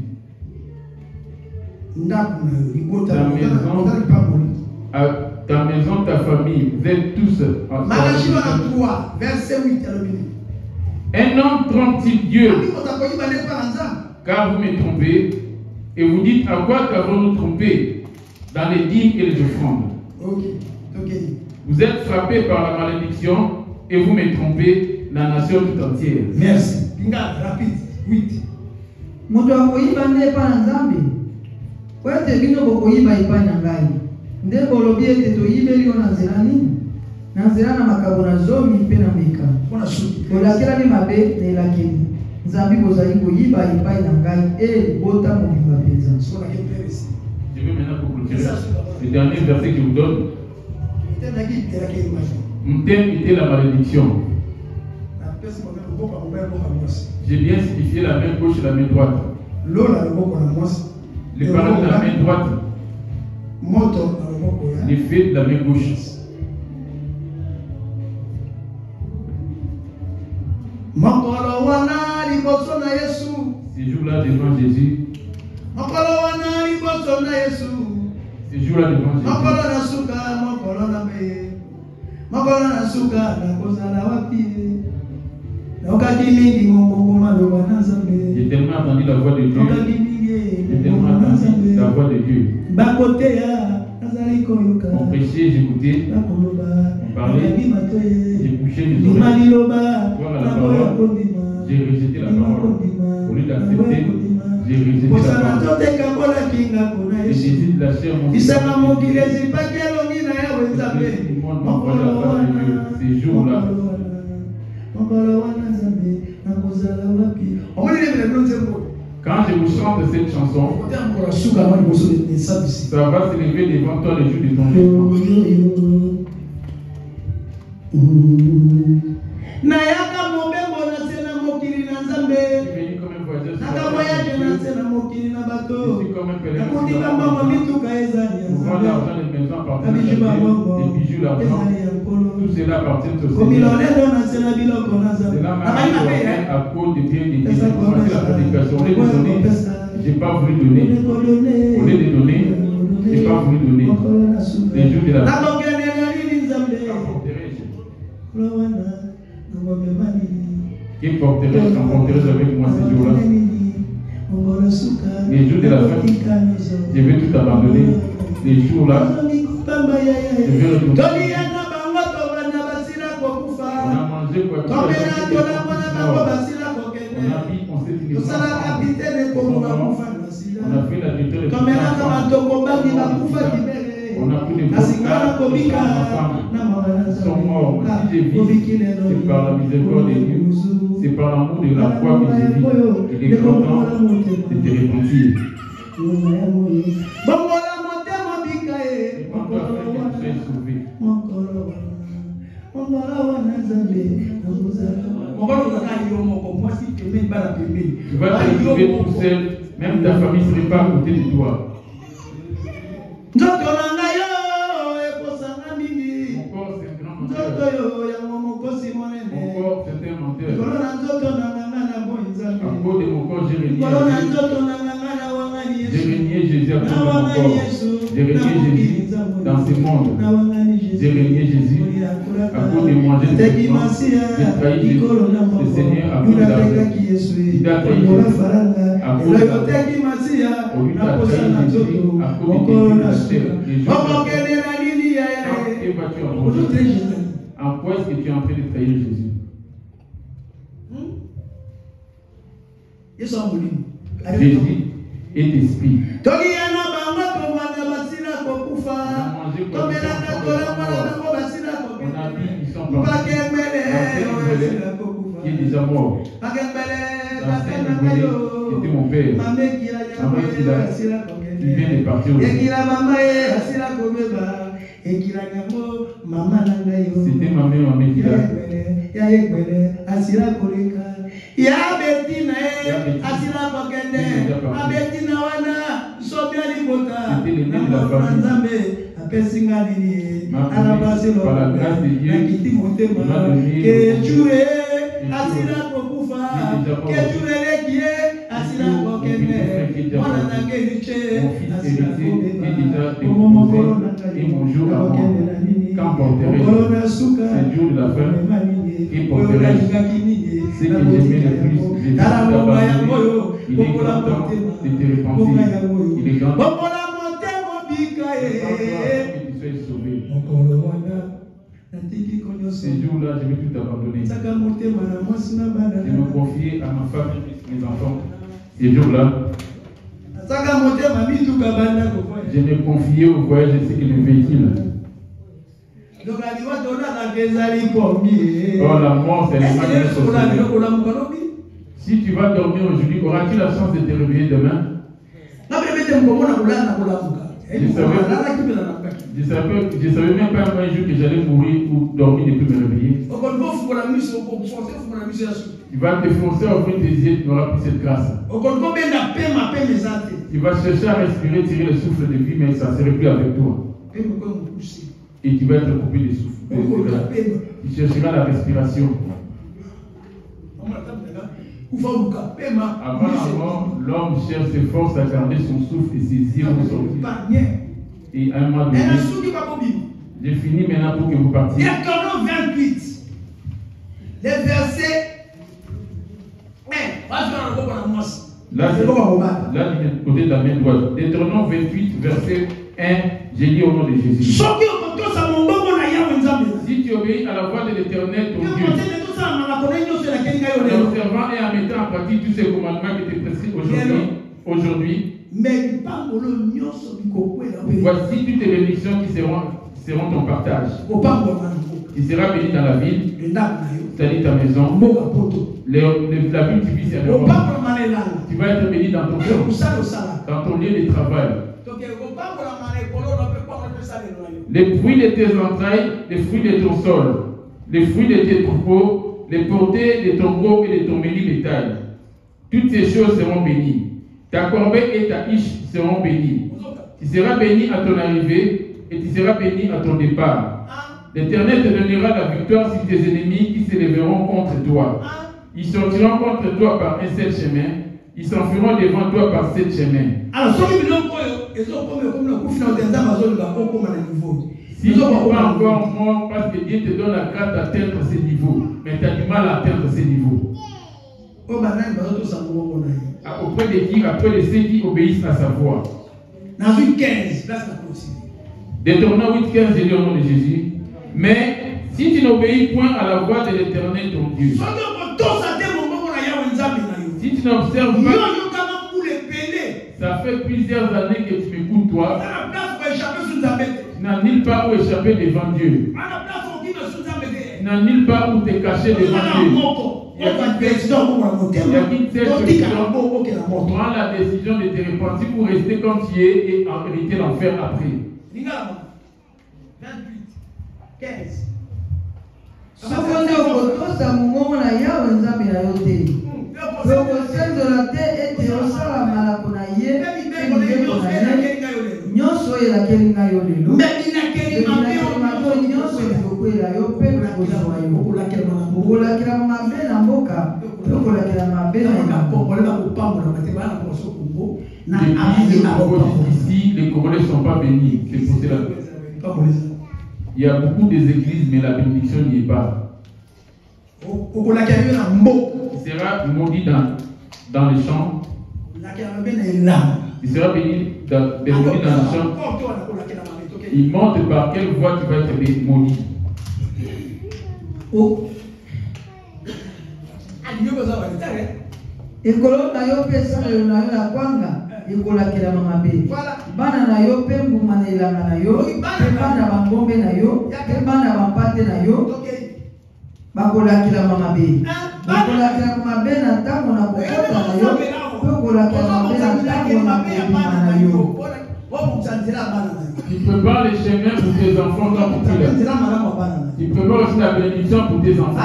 Ta maison, ta famille, vous êtes tous ensemble.
Malachie 23, verset 8.
Un homme trompe-t-il Dieu? Car vous me trompez, et vous dites à quoi qu'avons-nous trompé dans les dîmes et les offrandes. Vous êtes frappés par la malédiction, et vous me trompez la nation tout entière.
Merci. Rapide. 8.
Moto akoyiba nde pa na Nzambe. Kwa ete bino bokoyiba epai na ngai. Nde bolobi ete toyibeli yo na nzela nini? Na nzela na makambo na zomi mpe na meka. Tolakelami mabe na elakeli. Nzambe bozali koyiba epai na ngai bota mobimba mpenza.
Je vais maintenant conclure. Le dernier verset que je vous donne. Mon thème était la malédiction. J'ai bien signifié la main gauche et la main droite. Les paroles de la main droite. Les faits de la main gauche. Ces jours-là devant Jésus. Ces jours-là devant Jésus. J'ai tellement entendu la voix de Dieu. J'ai tellement entendu la voix de Dieu. On prêchait, j'écoutais. On parlait. J'ai bouché mes oreilles. Voir la parole. J'ai rejeté la parole. Au lieu d'accepter, j'ai rejeté la parole. Les désirs de la chair m'ont fait. Ces jours-là. Quand je vous chante cette chanson, ça va s'élever devant toi le jour de ton jugement. Tout cela appartient au Seigneur. Cela m'a apporté à cause de bien des gens. La prédication, au lieu de donner, je n'ai pas voulu donner. Au lieu de donner, je n'ai pas voulu donner. Les jours de la qui porterai-je, j'emporterai avec moi ces jours-là. Les jours de la fin, je vais tout abandonner. Les jours-là, je vais retourner. On a mangé quoi? On a mis, on s'est fini. On a fait la déterre. On a pris des bouts ensemble. Ils sont morts. Si j'ai vis, c'est par la miséricorde de Dieu. C'est par l'amour de la foi que j'ai vis. Il est content de te repentir. Tu vas te retrouver tout seul, même ta famille ne serait pas à côté de toi. Mon corps, c'est un grand menteur. Mon corps, c'est un menteur. À cause de mon corps, j'ai renié Jésus. J'ai renié Jésus à cause de mon corps. J'ai renié Jésus dans ce monde. J'ai renié Jésus à cause de manger de vêtements. J'ai trahi Jésus, le Seigneur à cause de l'argent. Il a trahi Jésus à cause de l'argent. Au lieu de trahi Jésus à cause de la chair. Et vas-tu en manger? En quoi est-ce que tu es en train de trahir Jésus? Jésus est esprit. On a dit qu'ils sont partis. Qui est déjà mort. C'était mon père. Il vient de partir aussi. C'était ma mère qui l'a. Par la grâce de Dieu, il m'a donné et mon jour à moi. Quand porterai-je ce jour de la fin et porterai-je ce que j'aimais le plus. J'ai dit il est grand temps de te repentir. Il est grand temps que tu sois sauvé. Ces jours-là, je vais tout abandonner. Je vais me confier à ma femme et mes enfants. Ces jours-là, je me confiais au voyage ainsi que le véhicule. Oh, la mort, c'est le mal de société. Si tu vas dormir aujourd'hui, auras-tu la chance de te réveiller demain? Je savais même pas un jour que j'allais mourir ou dormir et plus me réveiller. Tu vas te forcer à ouvrir tes yeux, tu n'auras plus cette grâce. Tu vas chercher à respirer, tirer le souffle de vie, mais ça ne serait plus avec toi. Et tu vas être coupé de souffle. Tu chercheras la respiration. Avant la mort, l'homme cherche ses forces à garder son souffle et ses yeux pour sortir. Et à un moment donné, j'ai fini maintenant pour que vous partiez.
Deutéronome 28, les versets 1. Là, du
côté de la main droite. Deutéronome 28, verset 1, j'ai dit au nom de Jésus. Si tu obéis à la voix de l'Éternel, ton Dieu, en observant et en mettant en pratique tous ces commandements qui te prescrits aujourd'hui, voici toutes les bénédictions qui seront ton partage. Tu seras béni dans la ville, c'est-à-dire ta maison, la ville tu vis, c'est tu vas être béni dans ton champ, dans ton lieu de travail. Les fruits de tes entrailles, les fruits de ton sol, les fruits de tes troupeaux, les portées de ton gros et de ton menu bétail. Toutes ces choses seront bénies. Ta corbeille et ta hiche seront bénies. Tu seras béni à ton arrivée et tu seras béni à ton départ. L'Éternel te donnera la victoire sur tes ennemis qui s'élèveront contre toi. Ils sortiront contre toi par un seul chemin. Ils s'enfuiront devant toi par 7 chemins. Alors, si tu n'es pas encore mort, parce que Dieu te donne la grâce d'atteindre ces niveaux, mais tu as du mal à atteindre ces niveaux. Auprès de qui? Après de ceux qui obéissent à sa voix. Deutéronome 8:15, j'ai dit au nom de Jésus. Mais si tu n'obéis point à la voix de l'Éternel ton Dieu, si tu n'observes pas, ça fait plusieurs années que tu m'écoutes toi, tu n'as nulle part où échapper devant Dieu. Tu n'as nulle part où te cacher devant Dieu. Il y a qu'une seule solution. Prends la décision de te repentir pour rester comme tu es et en hériter l'enfer après.
28, 15.
soki okotosa mongongo na yawe nzambe na yo te mpe okosenzola te ete osala malako na ye mpe mibeko na ye nyonso oyo elakeli ngai yo lelo mato nyonso ekokwela yo mpe kozwa yo okolakela mabe na mboka mpe okolakela mabe na
ici, les Congolais ne sont pas bénis. C'est pour cela. Il y a beaucoup des églises, mais la bénédiction n'y est pas. Il sera maudit dans les champs. Il sera béni dans les champs. Il montre par quelle voie tu vas être maudit.
ekolo na yo pe salelo na yo na kwanga ekolakela mabe. Bana na yo pe mbuma na elanga na yo pe bana bangombe na yo pe bana bampate na yo bakolakela mabe. Bakolakela mabe na ntango na kokota na yo pe kolakela mabe na ntango na kobima na yo.
Tu prépares les chemins pour tes enfants quand tu es là. Tu prépares aussi la bénédiction pour tes enfants.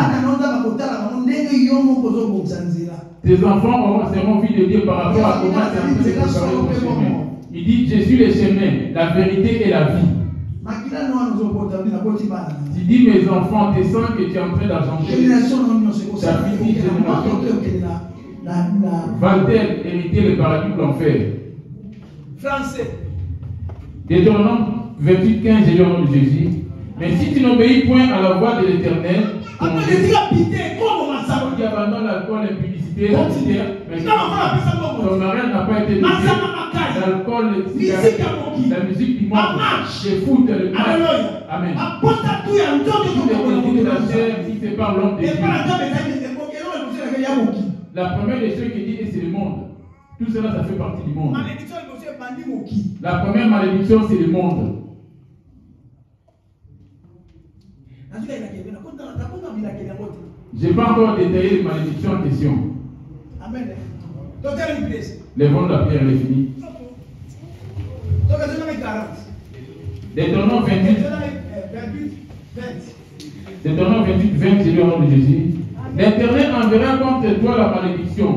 Tes enfants seront vus de Dieu par rapport à comment tu es en train de préparer ton chemin. Il dit, je suis le chemin, la vérité et la vie. Tu dis, mes enfants, tes sens que tu es en train d'argenter. Ta fille, génération, va-t-elle hériter le paradis de l'enfer?
Français.
Deutéronome 28, 15, j'ai dit au nom de Jésus. Mais si tu n'obéis point à la voix de l'Éternel, tu abandonnes l'alcool, l'impudicité, la cité, ton mariage n'a pas été dédié, l'alcool, les cigarettes, la musique du monde, les foot, le match. Amen. Si c'est par l'homme de Dieu. La première des choses qu'il dit, c'est le monde. Tout cela, ça fait partie du monde. La première malédiction, c'est le monde. Je n'ai pas encore détaillé les malédictions en question.
Amen.
Les vents de la pierre, elle est finie. Deutéronome 28. Deutéronome 28, 20, c'est le nom de Jésus. L'Éternel enverra contre toi la malédiction,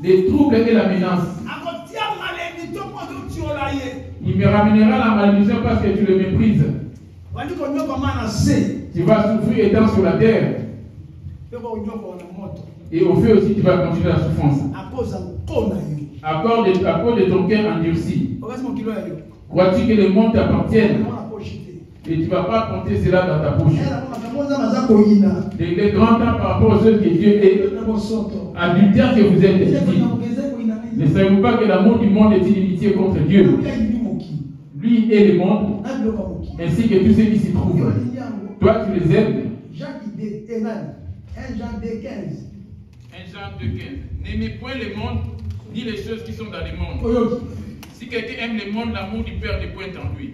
les troubles et la menace. Il me ramènera la malédiction parce que tu le méprises. Tu vas souffrir étant sur la terre. Et au feu aussi, tu vas continuer la souffrance. À cause de ton cœur endurci. Crois-tu que le monde t'appartienne? Et tu ne vas pas compter cela dans ta poche. Les grands temps par rapport aux œuvres que Dieu est, adultère que vous êtes. Ne savez-vous pas que l'amour du monde est inimitié contre Dieu? Lui et le monde, ainsi que tous ceux qui s'y trouvent. Toi, tu les aimes.
1 Jean 2,15.
1 Jean 2,15. N'aimez point le monde, ni les choses qui sont dans le monde. Si quelqu'un aime le monde, l'amour du Père n'est point en lui.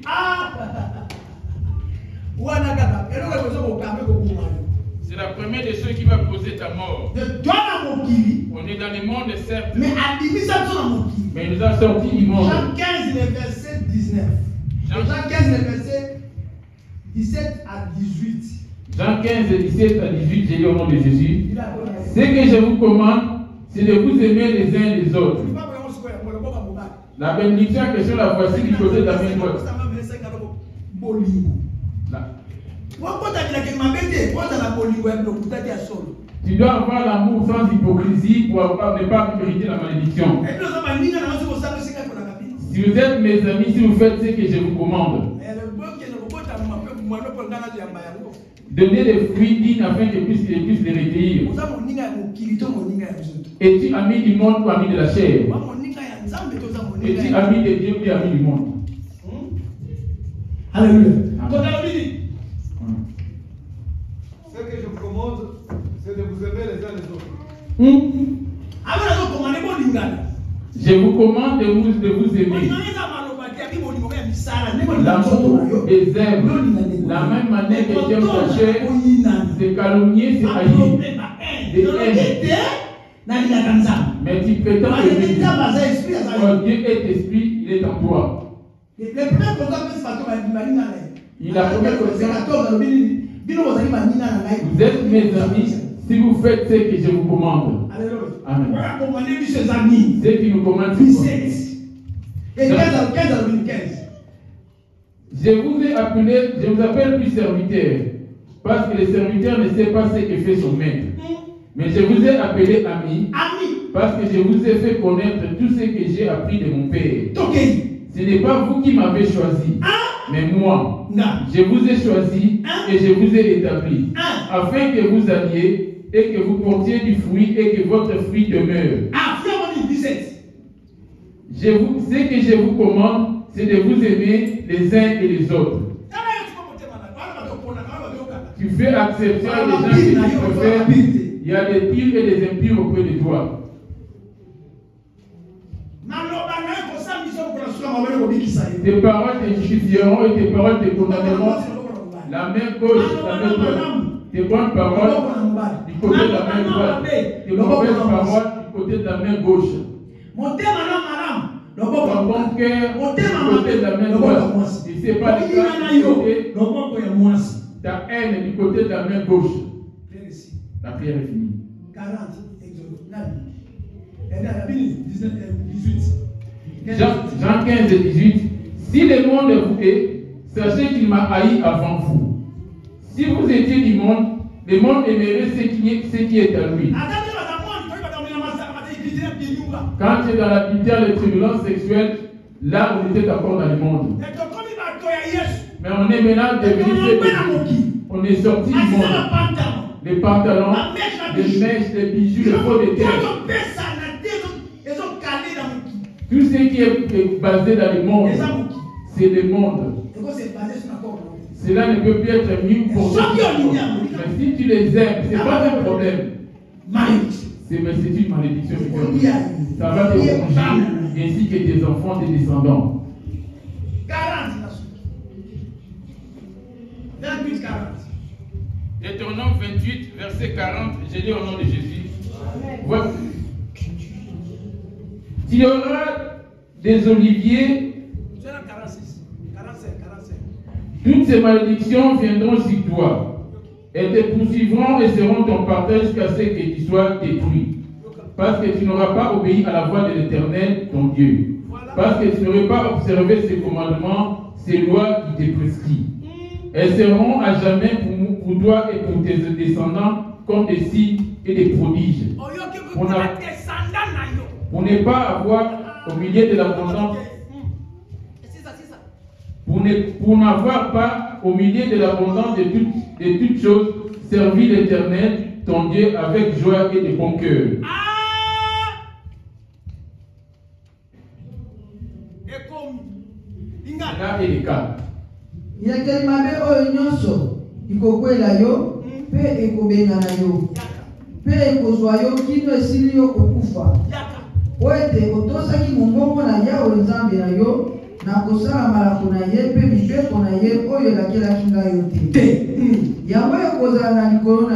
C'est la première des choses qui va causer ta mort. On est dans le monde, certes. Mais il nous a sortis du monde.
Jean 15, le verset 19. Jean 15, le verset 17 à 18.
Jean 15, 17 à 18, j'ai dit au nom de Jésus. Ce que je vous commande, c'est de vous aimer les uns les autres. La bénédiction que sur la voici du côté de la main droite. Tu dois avoir l'amour sans hypocrisie pour ne pas mériter la malédiction. Si vous êtes mes amis, si vous faites ce que je vous commande, donnez des fruits dignes afin que puissent les recueillir. Es-tu ami du monde ou ami de la chair? Es-tu ami de Dieu ou ami du monde?
Alléluia.
Ce que je vous commande, c'est de vous aimer les uns les autres.
Je vous commande de vous aimer. L'amour des œuvres. La même manière que Dieu ta chair, c'est calomnier, c'est haïr. Des haines. Mais tu prétends que Dieu est esprit, il est en toi. Il a promis vous êtes mes amis si vous faites ce que je vous commande. Amen. Ce qui nous commande, c'est quoi? Je vous appelle plus serviteur, parce que le serviteur ne sait pas ce que fait son maître. Mais je vous ai appelé ami, parce que je vous ai fait connaître tout ce que j'ai appris de mon Père. Ce n'est pas vous qui m'avez choisi, mais moi. Je vous ai choisi et je vous ai établi, afin que vous alliez et que vous portiez du fruit et que votre fruit demeure. Ce que je vous commande, c'est de vous aimer les uns et les autres. Tu fais accepter les gens que tu préfères. Il y a des pires et des impurs auprès de toi. Tes paroles te justifieront et tes paroles te condamneront. La main gauche, la main droite. Tes bonnes paroles du côté de la main droite. Tes mauvaises paroles du côté de la main gauche. Ton bon cœur du côté de la main droite. Et c'est pas le cas du côté. Ta haine du côté de la main gauche. La prière est finie.
40,
Jean 15 et 18. Si le monde vous hait, sachez qu'il m'a haï avant vous. Si vous étiez du monde, le monde aimerait ce qui est à lui. Quand tu es dans la pitié, les turbulences sexuelles, là on était encore dans le monde. Mais on est maintenant devenu on est sorti du monde. Les pantalons, les mèches, les bijoux, les faux de terre. Tout ce qui est basé dans le monde, c'est le monde. Cela ne peut plus être mieux pour toi. Mais si tu les aimes, ce n'est pas un problème. C'est une malédiction. Ça va te ronger, ainsi que tes enfants, tes descendants.
28, 40.
Deutéronome 28, verset 40, je lis au nom de Jésus. Voici. Tu auras des oliviers.
46, 47, 47.
Toutes ces malédictions viendront sur toi. Elles te poursuivront et seront ton partage jusqu'à ce que tu sois détruit. Parce que tu n'auras pas obéi à la voix de l'Éternel, ton Dieu. Parce que tu n'aurais pas observé ses commandements, ses lois qui te prescrivent. Elles seront à jamais pour toi et pour tes descendants comme des signes et des prodiges. Pour ne pas avoir au milieu de l'abondance. Pour n'avoir pas au milieu de l'abondance de toutes choses, servi l'Éternel, ton Dieu, avec joie et de bon cœur. Là est le cas.
Yakeli mabe oyo nyonso ikokwela yo pe ekobengana yo pe ekozwa yo kino esili yo kokufa po ete otosaki mongongo na Yawe Nzambe na yo na kosala malako na ye pe mibeko na ye oyo elakelaki ngai yo te yango ekozala na likolo na